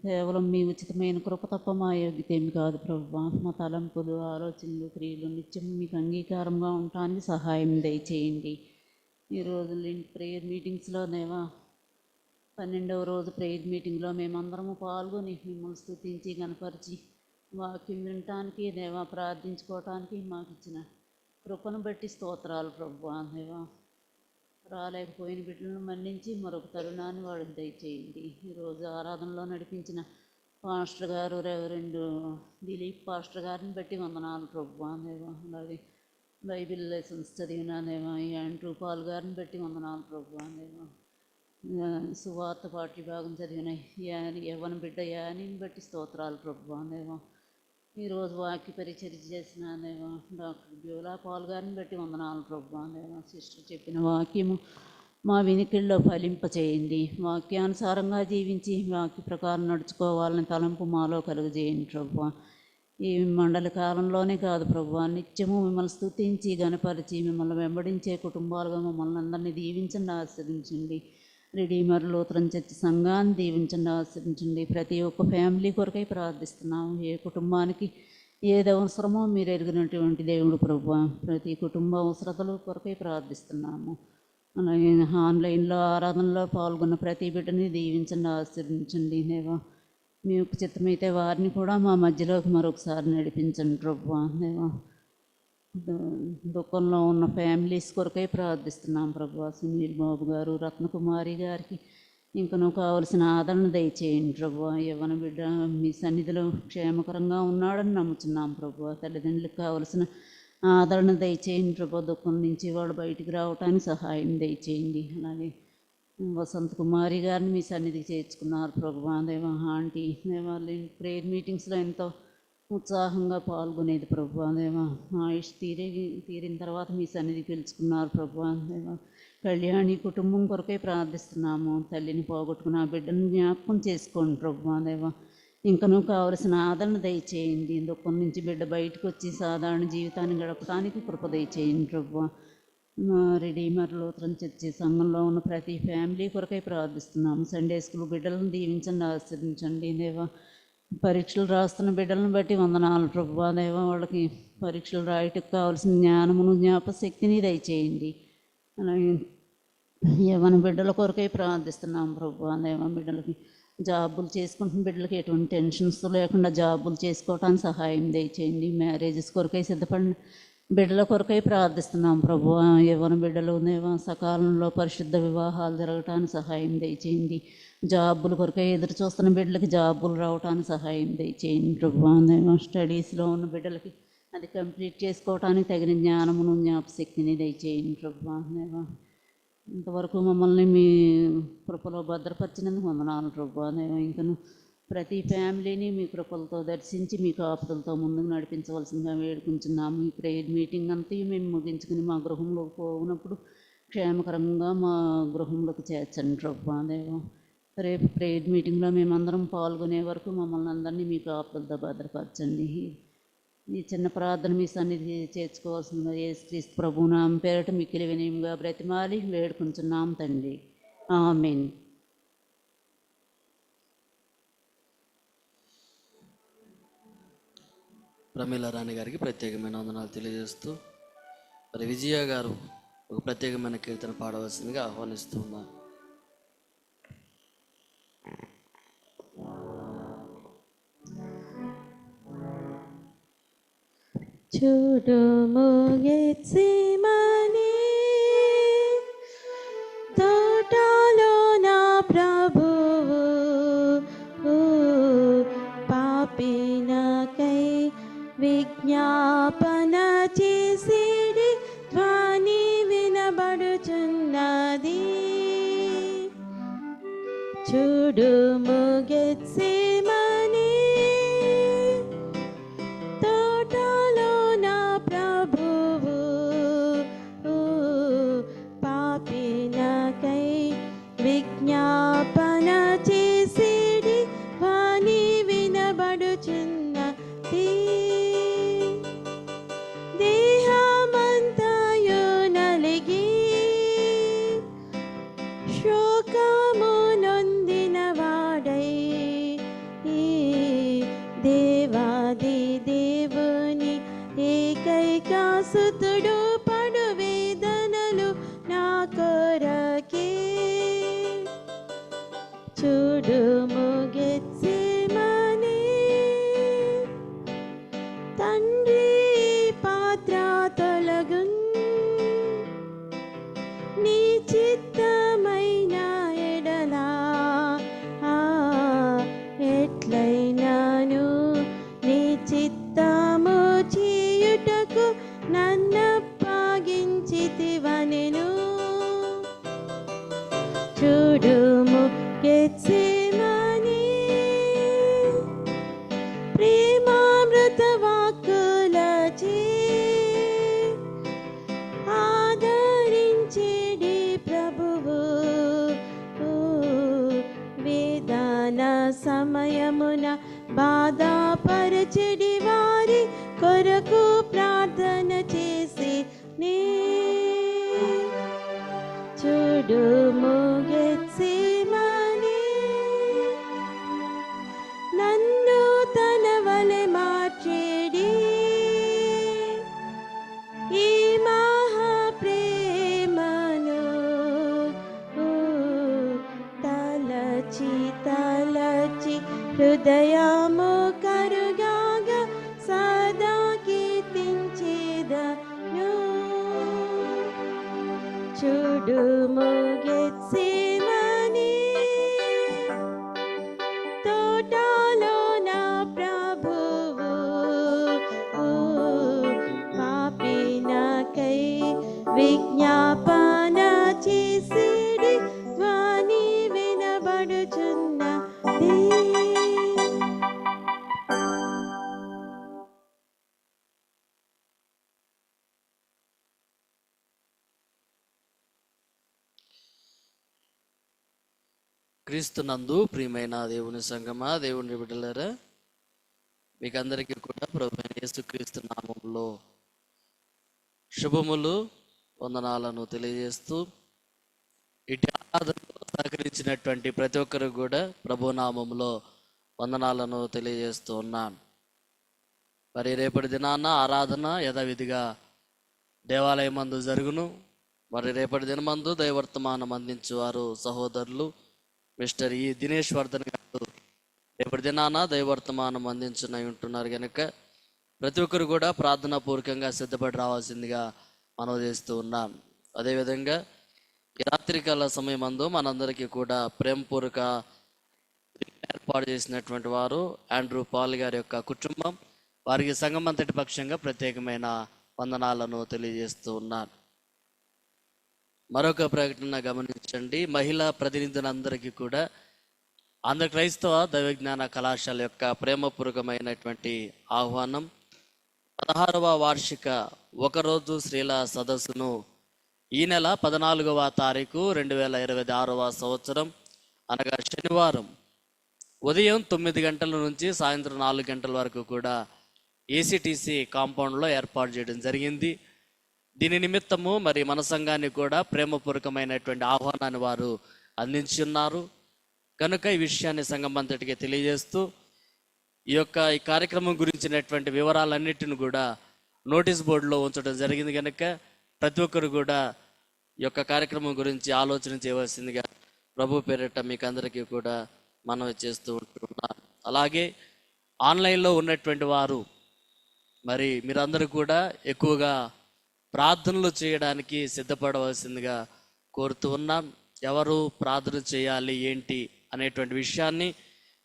Speaker 8: కేవలం మీ ఉచితమైన కృప తప్ప మా యోగ్యత ఏమి కాదు ప్రభువా. మా తలంపులు, ఆలోచనలు, క్రియలు నిత్యం మీకు అంగీకారంగా ఉండటానికి సహాయం దయచేయండి. ఈరోజు ప్రేయర్ మీటింగ్స్లో 12వ రోజు ప్రేయర్ మీటింగ్లో మేమందరము పాల్గొని మిమ్మల్ని స్తుతించి గణపరిచి వాక్యం వినటానికి ప్రార్థించుకోవటానికి మాకు ఇచ్చిన కృపను బట్టి స్తోత్రాలు ప్రభువా. రాలేకపోయిన బిడ్డలను మన్నించి మరొక తరుణాన్ని వాడికి దయచేయండి. ఈరోజు ఆరాధనలో నడిపించిన పాస్టర్ గారు రెవరెండ్ దిలీప్ పాస్టర్ గారిని బట్టి వందనాలు ప్రభువా. అలాగే బైబిల్ లెసన్స్ చదివినానేమో. ఈ యాండ్రూ పాల్ గారిని బట్టి వందనాలు ప్రభు అనేమో. సువార్త పాఠ్య భాగం చదివిన యవ్వన బిడ్డ యానిని బట్టి స్తోత్రాలు ప్రభు అనేమో. ఈరోజు వాక్య పరిచర్య చేసినానేమో డాక్టర్ బ్యూలా పాల్ గారిని బట్టి వందనాలు ప్రభు అనేమో. సిస్టర్ చెప్పిన వాక్యము మా వినికిల్లో ఫలింపచేయండి. వాక్యానుసారంగా జీవించి వాక్య ప్రకారం నడుచుకోవాలని తలంపు మాలో కలుగజేయండి ప్రభు. ఈ మండలి కాలంలోనే కాదు ప్రభు, నిత్యము మిమ్మల్ని స్తుతించి గణపరిచి మిమ్మల్ని వెంబడించే కుటుంబాలుగా మమ్మల్ని అందరినీ దీవించండి, ఆశ్రయించండి. రిడీమర్ లూథరన్ చర్చ్ సంఘాన్ని దీవించండి, ఆశ్రయించండి. ప్రతి ఒక్క ఫ్యామిలీ కొరకై ప్రార్థిస్తున్నాము. ఏ కుటుంబానికి ఏది అవసరమో మీరు ఎరిగినటువంటి దేవుడు ప్రభు. ప్రతి కుటుంబ అవసరతలు కొరకై ప్రార్థిస్తున్నాము. అలాగే ఆన్లైన్లో ఆరాధనలో పాల్గొన్న ప్రతి బిడ్డని దీవించండి, ఆశీర్వదించండి. దేవా మీ యొక్క చిత్తమైతే వారిని కూడా మా మధ్యలోకి మరొకసారి నడిపించండి ప్రభు. దేవా దుఃఖంలో ఉన్న ఫ్యామిలీస్ కొరకై ప్రార్థిస్తున్నాం ప్రభు. సునీల్ బాబు గారు, రత్నకుమారి గారికి ఇంకనూ కావలసిన ఆదరణ దయచేయండి ప్రభు. యవ్వన బిడ్డ మీ సన్నిధిలో క్షేమకరంగా ఉన్నాడని నమ్ముతున్నాం ప్రభు. తల్లిదండ్రులకు కావలసిన ఆదరణ దయచేయండి ప్రభు. దుఃఖం నుంచి వాళ్ళు బయటికి రావడానికి సహాయం దయచేయండి. అలాగే వసంత్ కుమారి గారిని మీ సన్నిధికి చేర్చుకున్నారు ప్రభు. దేవా ఆంటీ వాళ్ళు ప్రేయర్ మీటింగ్స్లో ఎంతో ఉత్సాహంగా పాల్గొనేది ప్రభు. దేవా ఆయుష్ తీరిన తర్వాత మీ సన్నిధికి పిలుచుకున్నారు ప్రభు. దేవా కళ్యాణి కుటుంబం కొరకై ప్రార్థిస్తున్నాము. తల్లిని పోగొట్టుకున్న బిడ్డను జ్ఞాపకం చేసుకోండి ప్రభు. దేవా ఇంకనూ కావలసిన ఆదరణ దయచేయండి. దుఃఖం నుంచి బిడ్డ బయటకు వచ్చి సాధారణ జీవితాన్ని గడపడానికి కృప దయచేయండి ప్రభు. రిడీమర్ లూథరన్ చర్చ్ సంఘంలో ఉన్న ప్రతి ఫ్యామిలీ కొరకై ప్రార్థిస్తున్నాము. సండే స్కూల్ బిడ్డలను దీవించండి, ఆశీర్వదించండి. దేవా పరీక్షలు రాస్తున్న బిడ్డలను బట్టి వందనాలు ప్రభు. దేవా వాళ్ళకి పరీక్షలు రాయటకు కావాల్సిన జ్ఞానమును జ్ఞాపశక్తిని దయచేయండి. అలాగే యవ్వన బిడ్డల కొరకై ప్రార్థిస్తున్నాం ప్రభు. దేవా బిడ్డలకి జాబులు చేసుకుంటున్న బిడ్డలకి ఎటువంటి టెన్షన్స్ లేకుండా జాబులు చేసుకోవడానికి సహాయం దయచేయండి. మ్యారేజెస్ కొరకై సిద్ధపడిన బిడ్డల కొరకై ప్రార్థిస్తున్నాం ప్రభు. యవ్వన బిడ్డలు దేవా సకాలంలో పరిశుద్ధ వివాహాలు జరగటానికి సహాయం దయచేయండి. జాబుల కొరకై ఎదురు చూస్తున్న బిడ్డలకి జాబులు రావడానికి సహాయం దయచేయండి ప్రభు. దేవా స్టడీస్లో ఉన్న బిడ్డలకి అది కంప్లీట్ చేసుకోవటానికి తగిన జ్ఞానమును జ్ఞాపశక్తిని దయచేయండి ప్రభు. దేవా ఇంతవరకు మమ్మల్ని మీ కృపలో భద్రపరిచినందుకు వందనాలు ప్రభు. దేవా ఇంకను ప్రతి ఫ్యామిలీని మీ కృపలతో దర్శించి మీ కాపుదలతో ముందుకు నడిపించవలసిందిగా వేడుకుంటున్నాము. ఈ ప్రేయర్ మీటింగ్ అంతా మేము ముగించుకుని మా గృహంలోకి పోయినప్పుడు క్షేమకరంగా మా గృహంలోకి చేర్చండి ప్రభు. దేవా రేపు ప్రేయర్ మీటింగ్లో మేమందరం పాల్గొనే వరకు మమ్మల్ని అందరినీ మీ కాపుదలతో భద్రపరచండి. ఈ చిన్న ప్రార్థన మీ సన్నిధి చేర్చుకోవాల్సిందిగా యేసుక్రీస్తు ప్రభు నామం పేరట మిక్కిలి వినయంగా బ్రతిమాలి వేడుకుంటున్నాం తండ్రి. ఆమేన్.
Speaker 2: ప్రమీల రాణి గారికి ప్రత్యేకమైన వందనాలు తెలియజేస్తూ మరి విజయ గారు ఒక ప్రత్యేకమైన కీర్తన పాడవలసిందిగా ఆహ్వానిస్తున్నారు.
Speaker 3: చూడుము గెత్సేమనే తోటలో నా ప్రభువు పాపినకై విజ్ఞాపన చేసిడి ధ్వని వినబడుచున్నది. చూడుము గెత్సేమనే తోటలో నా ప్రభువు పాపినకై విజ్ఞాపన చేసిడి ధ్వని వినబడుచున్నది. దేహమంతయు నలిగి శోకము నొందిన వాడై మరణ సమయమున బాధపరచెడి వారి కొరకు ప్రార్థన చేసి నీ చూడుము గెత్సేమనీ నన్ను తన వలె మార్చెడి ఈ మహాప్రేమను తలచి తలచి హృదయము కరుగాగా సదా కీర్తించేదను చూడుము గెత్సేమనీ తోటలో నా ప్రభువు పాపినకై విజ్ఞాపన చేసిడి ధ్వని వినబడుచున్నది.
Speaker 2: క్రీస్తునందు ప్రియమైన దేవుని సంగమా, దేవుని బిడ్డలారా, మీకు అందరికీ కూడా ప్రభువైన యేసుక్రీస్తు నామములో శుభములు వందనాలను తెలియజేస్తూ ఇటు ఆరాధనలో సహకరించినటువంటి ప్రతి ఒక్కరు కూడా ప్రభు నామములో వందనాలను తెలియజేస్తూ ఉన్నాను. మరి రేపటి దినాన ఆరాధన యథావిధిగా దేవాలయం మందు జరుగును. మరి రేపటి దినమందు దైవర్తమానం అందించేవారు సహోదరులు మిస్టర్ ఈ దినేష్ వర్ధన్ గారు రేపటి దినాన దైవర్తమానం అందించునై ఉంటున్నారు కనుక ప్రతి ఒక్కరు కూడా ప్రార్థనా పూర్వకంగా సిద్ధపడి రావాల్సిందిగా మనం చేస్తూ ఉన్నాం. అదేవిధంగా ఈ రాత్రికాల సమయమందు మనందరికీ కూడా ప్రేమపూర్వక ఏర్పాటు చేసినటువంటి వారు ఆండ్రూ పాల్ గారి యొక్క కుటుంబం, వారికి సంఘం అంతటి పక్షంగా ప్రత్యేకమైన వందనాలను తెలియజేస్తూ ఉన్నాను. మరొక ప్రకటన గమనించండి. మహిళా ప్రతినిధులందరికీ కూడా ఆంధ్ర క్రైస్తవ దైవజ్ఞాన కళాశాల యొక్క ప్రేమపూర్వకమైనటువంటి ఆహ్వానం 16వ వార్షిక ఒకరోజు స్త్రీల సదస్సును ఈ నెల 14వ తారీఖు 2026వ సంవత్సరం అనగా శనివారం ఉదయం 9 గంటల నుంచి సాయంత్రం 4 గంటల వరకు కూడా ఏసీటీసీ కాంపౌండ్లో ఏర్పాటు చేయడం జరిగింది. దీని నిమిత్తము మరి మన సంఘానికి కూడా ప్రేమపూర్వకమైనటువంటి ఆహ్వానాన్ని వారు అందించి ఉన్నారు కనుక ఈ విషయాన్ని సంఘం అంతటికి తెలియజేస్తూ ఈ కార్యక్రమం గురించినటువంటి వివరాలన్నిటిని కూడా నోటీస్ బోర్డులో ఉంచడం జరిగింది కనుక ప్రతి ఒక్కరు కూడా ఈ కార్యక్రమం గురించి ఆలోచన చేయవలసిందిగా ప్రభు పేరిట మీకు అందరికీ కూడా మనవి చేస్తూ ఉంటున్నాను. అలాగే ఆన్లైన్లో ఉన్నటువంటి వారు మరి మీరందరూ కూడా ఎక్కువగా ప్రార్థనలు చేయడానికి సిద్ధపడవలసిందిగా కోరుతూ ఉన్నాం. ఎవరు ప్రార్థన చేయాలి ఏంటి అనేటువంటి విషయాన్ని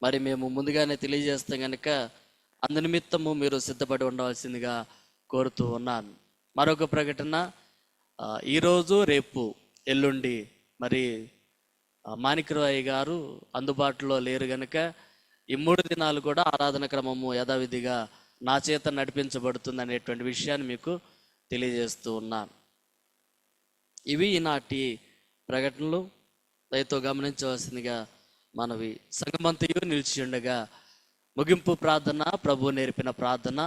Speaker 2: మరి మేము ముందుగానే తెలియజేస్తాం కనుక అందునిమిత్తము మీరు సిద్ధపడి ఉండవలసిందిగా కోరుతూ ఉన్నాను. మరొక ప్రకటన, ఈరోజు రేపు ఎల్లుండి మరి మాణిక్యరావు గారు అందుబాటులో లేరు కనుక ఈ 3 దినాలు కూడా ఆరాధన క్రమము యథావిధిగా నా చేత నడిపించబడుతుంది అనేటువంటి విషయాన్ని మీకు తెలియజేస్తూ ఉన్నాను. ఇవి ఈనాటి ప్రకటనలు. దయతో గమనించవలసిందిగా మనవి. సంగమంతయు నిలిచి ఉండగా ముగింపు ప్రార్థన, ప్రభు నేర్పిన ప్రార్థన,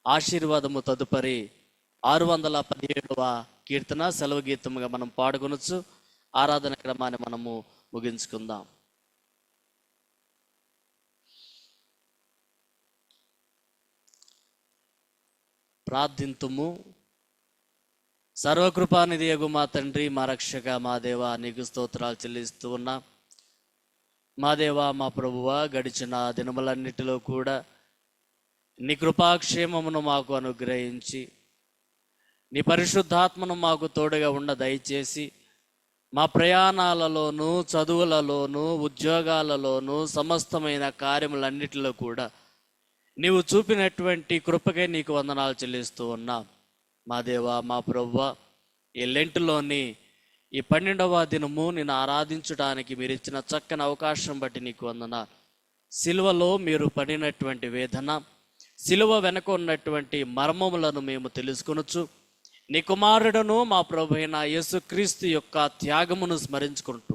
Speaker 2: ఆశీర్వాదము తదుపరి 617వ కీర్తన సెలవు గీతముగా మనం పాడుకొనొచ్చు. ఆరాధన క్రమాన్ని మనము ముగించుకుందాం. ప్రార్థింతుము. సర్వకృపానిధి యగు మా తండ్రి, మా రక్షక, మా దేవ, నీకు స్తోత్రాలు చెల్లిస్తూ ఉన్నా. మా దేవ, మా ప్రభువ, గడిచిన దినములన్నిటిలో కూడా నీ కృపాక్షేమమును మాకు అనుగ్రహించి నీ పరిశుద్ధాత్మను మాకు తోడుగా ఉండ దయచేసి మా ప్రయాణాలలోనూ, చదువులలోనూ, ఉద్యోగాలలోనూ, సమస్తమైన కార్యములన్నిటిలో కూడా నీవు చూపినటువంటి కృపకే నీకు వందనాలు చెల్లిస్తూ ఉన్నాం. మా దేవ, మా ప్రభువ, ఈ లెంటులోని ఈ 12వ దినము నిన్ను ఆరాధించడానికి మీరు ఇచ్చిన చక్కని అవకాశం బట్టి నీకు వందనాలు. సిలువలో మీరు పడినటువంటి వేదన, సిలువ వెనక ఉన్నటువంటి మర్మములను మేము తెలుసుకొనొచ్చు. నీ కుమారుడును మా ప్రభు అయిన యేసుక్రీస్తు యొక్క త్యాగమును స్మరించుకుంటూ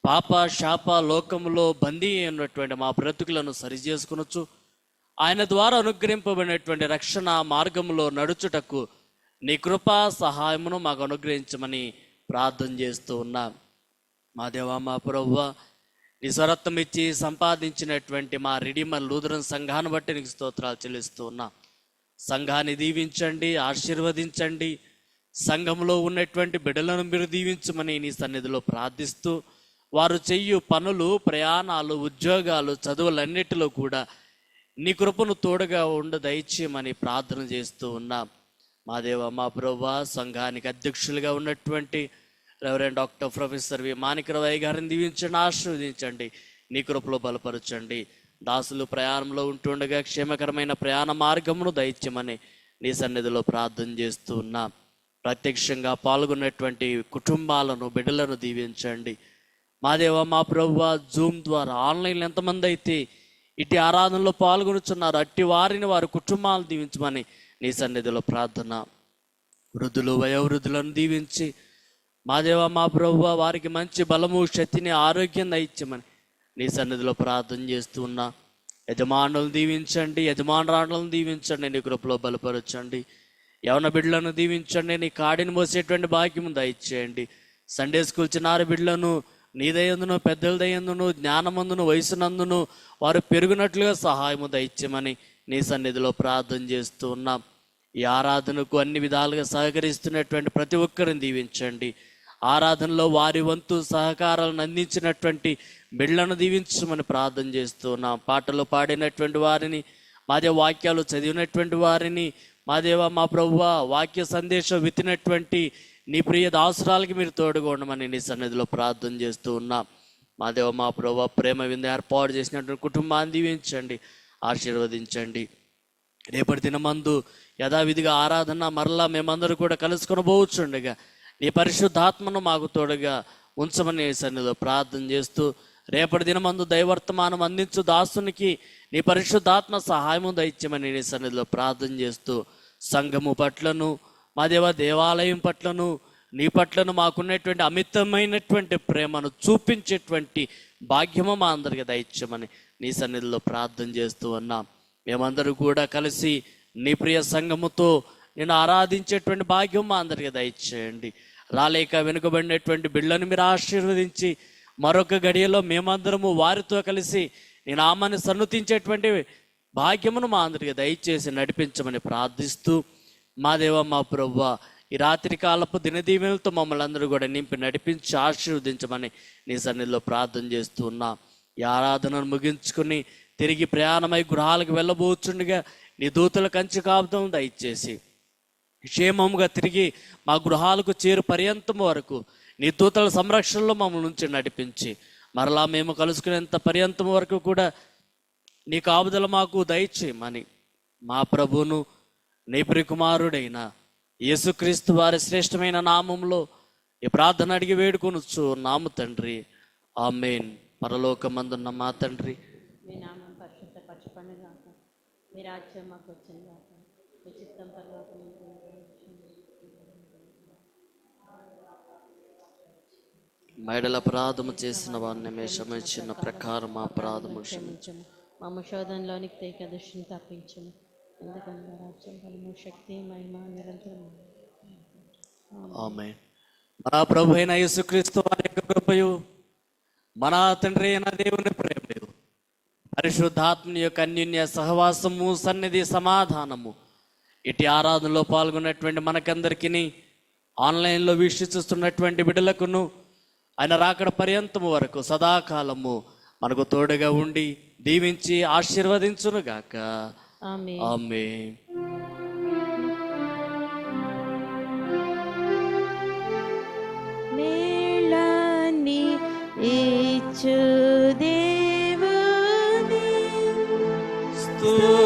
Speaker 2: పాప శాప లోకములో బందీ అయినటువంటి మా బ్రతుకులను సరిచేసుకొనొచ్చు ఆయన ద్వారా అనుగ్రహింపబడినటువంటి రక్షణ మార్గంలో నడుచుటకు నీ కృపా సహాయమును మాకు అనుగ్రహించమని ప్రార్థన చేస్తూ ఉన్నాం. మా దేవా మా ప్రభువా, నీ స్వరత్వం ఇచ్చి సంపాదించినటువంటి మా రిడీమర్ లూథరన్ సంఘాన్ని బట్టి నీకు స్తోత్రాలు చెల్లిస్తూ ఉన్నాం. సంఘాన్ని దీవించండి, ఆశీర్వదించండి. సంఘంలో ఉన్నటువంటి బిడ్డలను మీరు దీవించమని నీ సన్నిధిలో ప్రార్థిస్తూ, వారు చెయ్యు పనులు, ప్రయాణాలు, ఉద్యోగాలు, చదువులన్నిటిలో కూడా నీ కృపను తోడుగా దయచేయమని ప్రార్థన చేస్తూ ఉన్నాం. మా దేవ మా ప్రభువా, సంఘానికి అధ్యక్షులుగా ఉన్నటువంటి reverend doctor professor V Manikya Rao గారిని దీవించండి, ఆశీర్వదించండి, నీ కృపలో బలపరచండి. దాసులు ప్రయాణంలో ఉంటుండగా క్షేమకరమైన ప్రయాణ మార్గమును దయచేయమని నీ సన్నిధిలో ప్రార్థన చేస్తూ ఉన్నాం. ప్రత్యక్షంగా పాల్గొన్నటువంటి కుటుంబాలను, బిడ్డలను దీవించండి. మా దేవ మా ప్రభువా, జూమ్ ద్వారా ఆన్లైన్లో ఎంతమంది అయితే ఇటు ఆరాధనలో పాల్గొనుచున్నారు అట్టి వారిని, వారి కుటుంబాలను దీవించమని నీ సన్నిధిలో ప్రార్థన. వృద్ధులు, వయోవృద్ధులను దీవించి మా దేవ మా ప్రభువా, వారికి మంచి బలము, శక్తిని, ఆరోగ్యం దయచేయమని నీ సన్నిధిలో ప్రార్థన చేస్తూ ఉన్నా. యజమానులను దీవించండి, యజమానురాలను దీవించండి, నీ కృపలో బలపరచండి. యవన బిడ్డలను దీవించండి, నీ కాడిని మోసేటువంటి భాగ్యము దయచేయండి. సండే స్కూల్ చిన్నారి బిడ్డలను నీ దయందును, పెద్దల దయందును, జ్ఞానమందును, వయసునందును వారు పెరుగునట్లుగా సహాయము దయచేయమని నీ సన్నిధిలో ప్రార్థన చేస్తూ ఉన్నాం. ఈ ఆరాధనకు అన్ని విధాలుగా సహకరిస్తున్నటువంటి ప్రతి ఒక్కరిని దీవించండి. ఆరాధనలో వారి వంతు సహకారాలను అందించినటువంటి బిడ్డలను దీవించమని ప్రార్థన చేస్తూ ఉన్నాం. పాటలు పాడినటువంటి వారిని, మాదే వాక్యాలు చదివినటువంటి వారిని, మాదేవ మా ప్రభువా, వాక్య సందేశం విత్తినటువంటి నీ ప్రియ దాసురాలకి మీరు తోడుగా ఉండమని నీ సన్నిధిలో ప్రార్థన చేస్తూ ఉన్నాం. మాదేవ మా ప్రభువా, ప్రేమ విందు ఏర్పాటు చేసినటువంటి కుటుంబాన్ని దీవించండి, ఆశీర్వదించండి. రేపటి దినమందు యథావిధిగా ఆరాధన మరలా మేమందరూ కూడా కలుసుకొని పోవచ్చుండగా నీ పరిశుద్ధాత్మను మాకు తోడుగా ఉంచమని సన్నిధిలో ప్రార్థన చేస్తూ, రేపటి దినమందు దైవర్తమానం అందించు దాసునికి నీ పరిశుద్ధాత్మ సహాయము దయచేయమని నీ సన్నిధిలో ప్రార్థన చేస్తూ, సంఘము పట్లను, మా దేవాలయం పట్లను, నీ పట్లను మాకున్నటువంటి అమితమైనటువంటి ప్రేమను చూపించేటువంటి భాగ్యము మా అందరికి దయచేయమని నీ సన్నిధిలో ప్రార్థన చేస్తూ ఉన్నాం. మేమందరూ కూడా కలిసి నీ ప్రియ సంఘముతో నేను ఆరాధించేటువంటి భాగ్యం మా అందరికీ దయచేయండి. రాలేక వెనుకబడినటువంటి బిడ్డలను మీరు ఆశీర్వదించి మరొక గడియలో మేమందరము వారితో కలిసి నీ నామాన్ని సన్నుతించేటువంటి భాగ్యమును మా అందరికీ దయచేసి నడిపించమని ప్రార్థిస్తూ, మా దేవ మా ప్రభువా, ఈ రాత్రి కాలపు దినదీవెనలతో మమ్మల్ని అందరూ కూడా నింపి నడిపించి ఆశీర్వదించమని నీ సన్నిధిలో ప్రార్థన చేస్తూ ఉన్నా. ఈ ఆరాధనను ముగించుకుని తిరిగి ప్రయాణమై గృహాలకు వెళ్ళబోచుండగా నీ దూతల కంచి కాపుదం దయచేసి క్షేమముగా తిరిగి మా గృహాలకు చేరు పర్యంతం వరకు నీ దూతల సంరక్షణలో మమ్మల్ని నుంచి నడిపించి మరలా మేము కలుసుకునేంత పర్యంతం వరకు కూడా నీ కాపుదల మాకు దయచేయమని మా ప్రభువును నీ ప్రియకుమారుడైన యేసుక్రీస్తు వారి శ్రేష్టమైన నామంలో ఈ ప్రార్థన అడిగి వేడుకొనుచు నాము తండ్రి, ఆమేన్. పరలోకమందున్న మా తండ్రి,
Speaker 3: మీ నామం పరిశుద్ధపరచబడును గాక, మీ రాజ్యం మాకు వచ్చును గాక, మీ చిత్తం పరలోకమందు
Speaker 2: మైడల అపరాధము చేసిన వారిని మేము క్షమించిన ప్రకారం మా అపరాధము
Speaker 3: క్షమించము, మా శోధనలోనికి తేక దృష్టిని తప్పించము, ఎందుకంటే రాజ్యం, బలము, శక్తి, మహిమ నిరంతరం.
Speaker 2: ఆమేన్. మన ప్రభు అయిన యేసుక్రీస్తు వారి యొక్క కృపయు, మన తండ్రి అయిన దేవుని ప్రేమయు, పరిశుద్ధాత్మ యొక్క అన్యోన్య సహవాసము, సన్నిధి, సమాధానము ఇటు ఆరాధనలో పాల్గొన్నటువంటి మనకందరికీ, ఆన్లైన్లో వీక్షిస్తున్నటువంటి బిడ్డలకును ఆయన రాకడ పర్యంతము వరకు సదాకాలము మనకు తోడుగా ఉండి దీవించి ఆశీర్వదించునుగాక.
Speaker 3: ఆమేన్.
Speaker 2: ఆమేన్.
Speaker 3: మేళాన్ని ఇచ్చు దేవుని
Speaker 2: స్తోత్రం.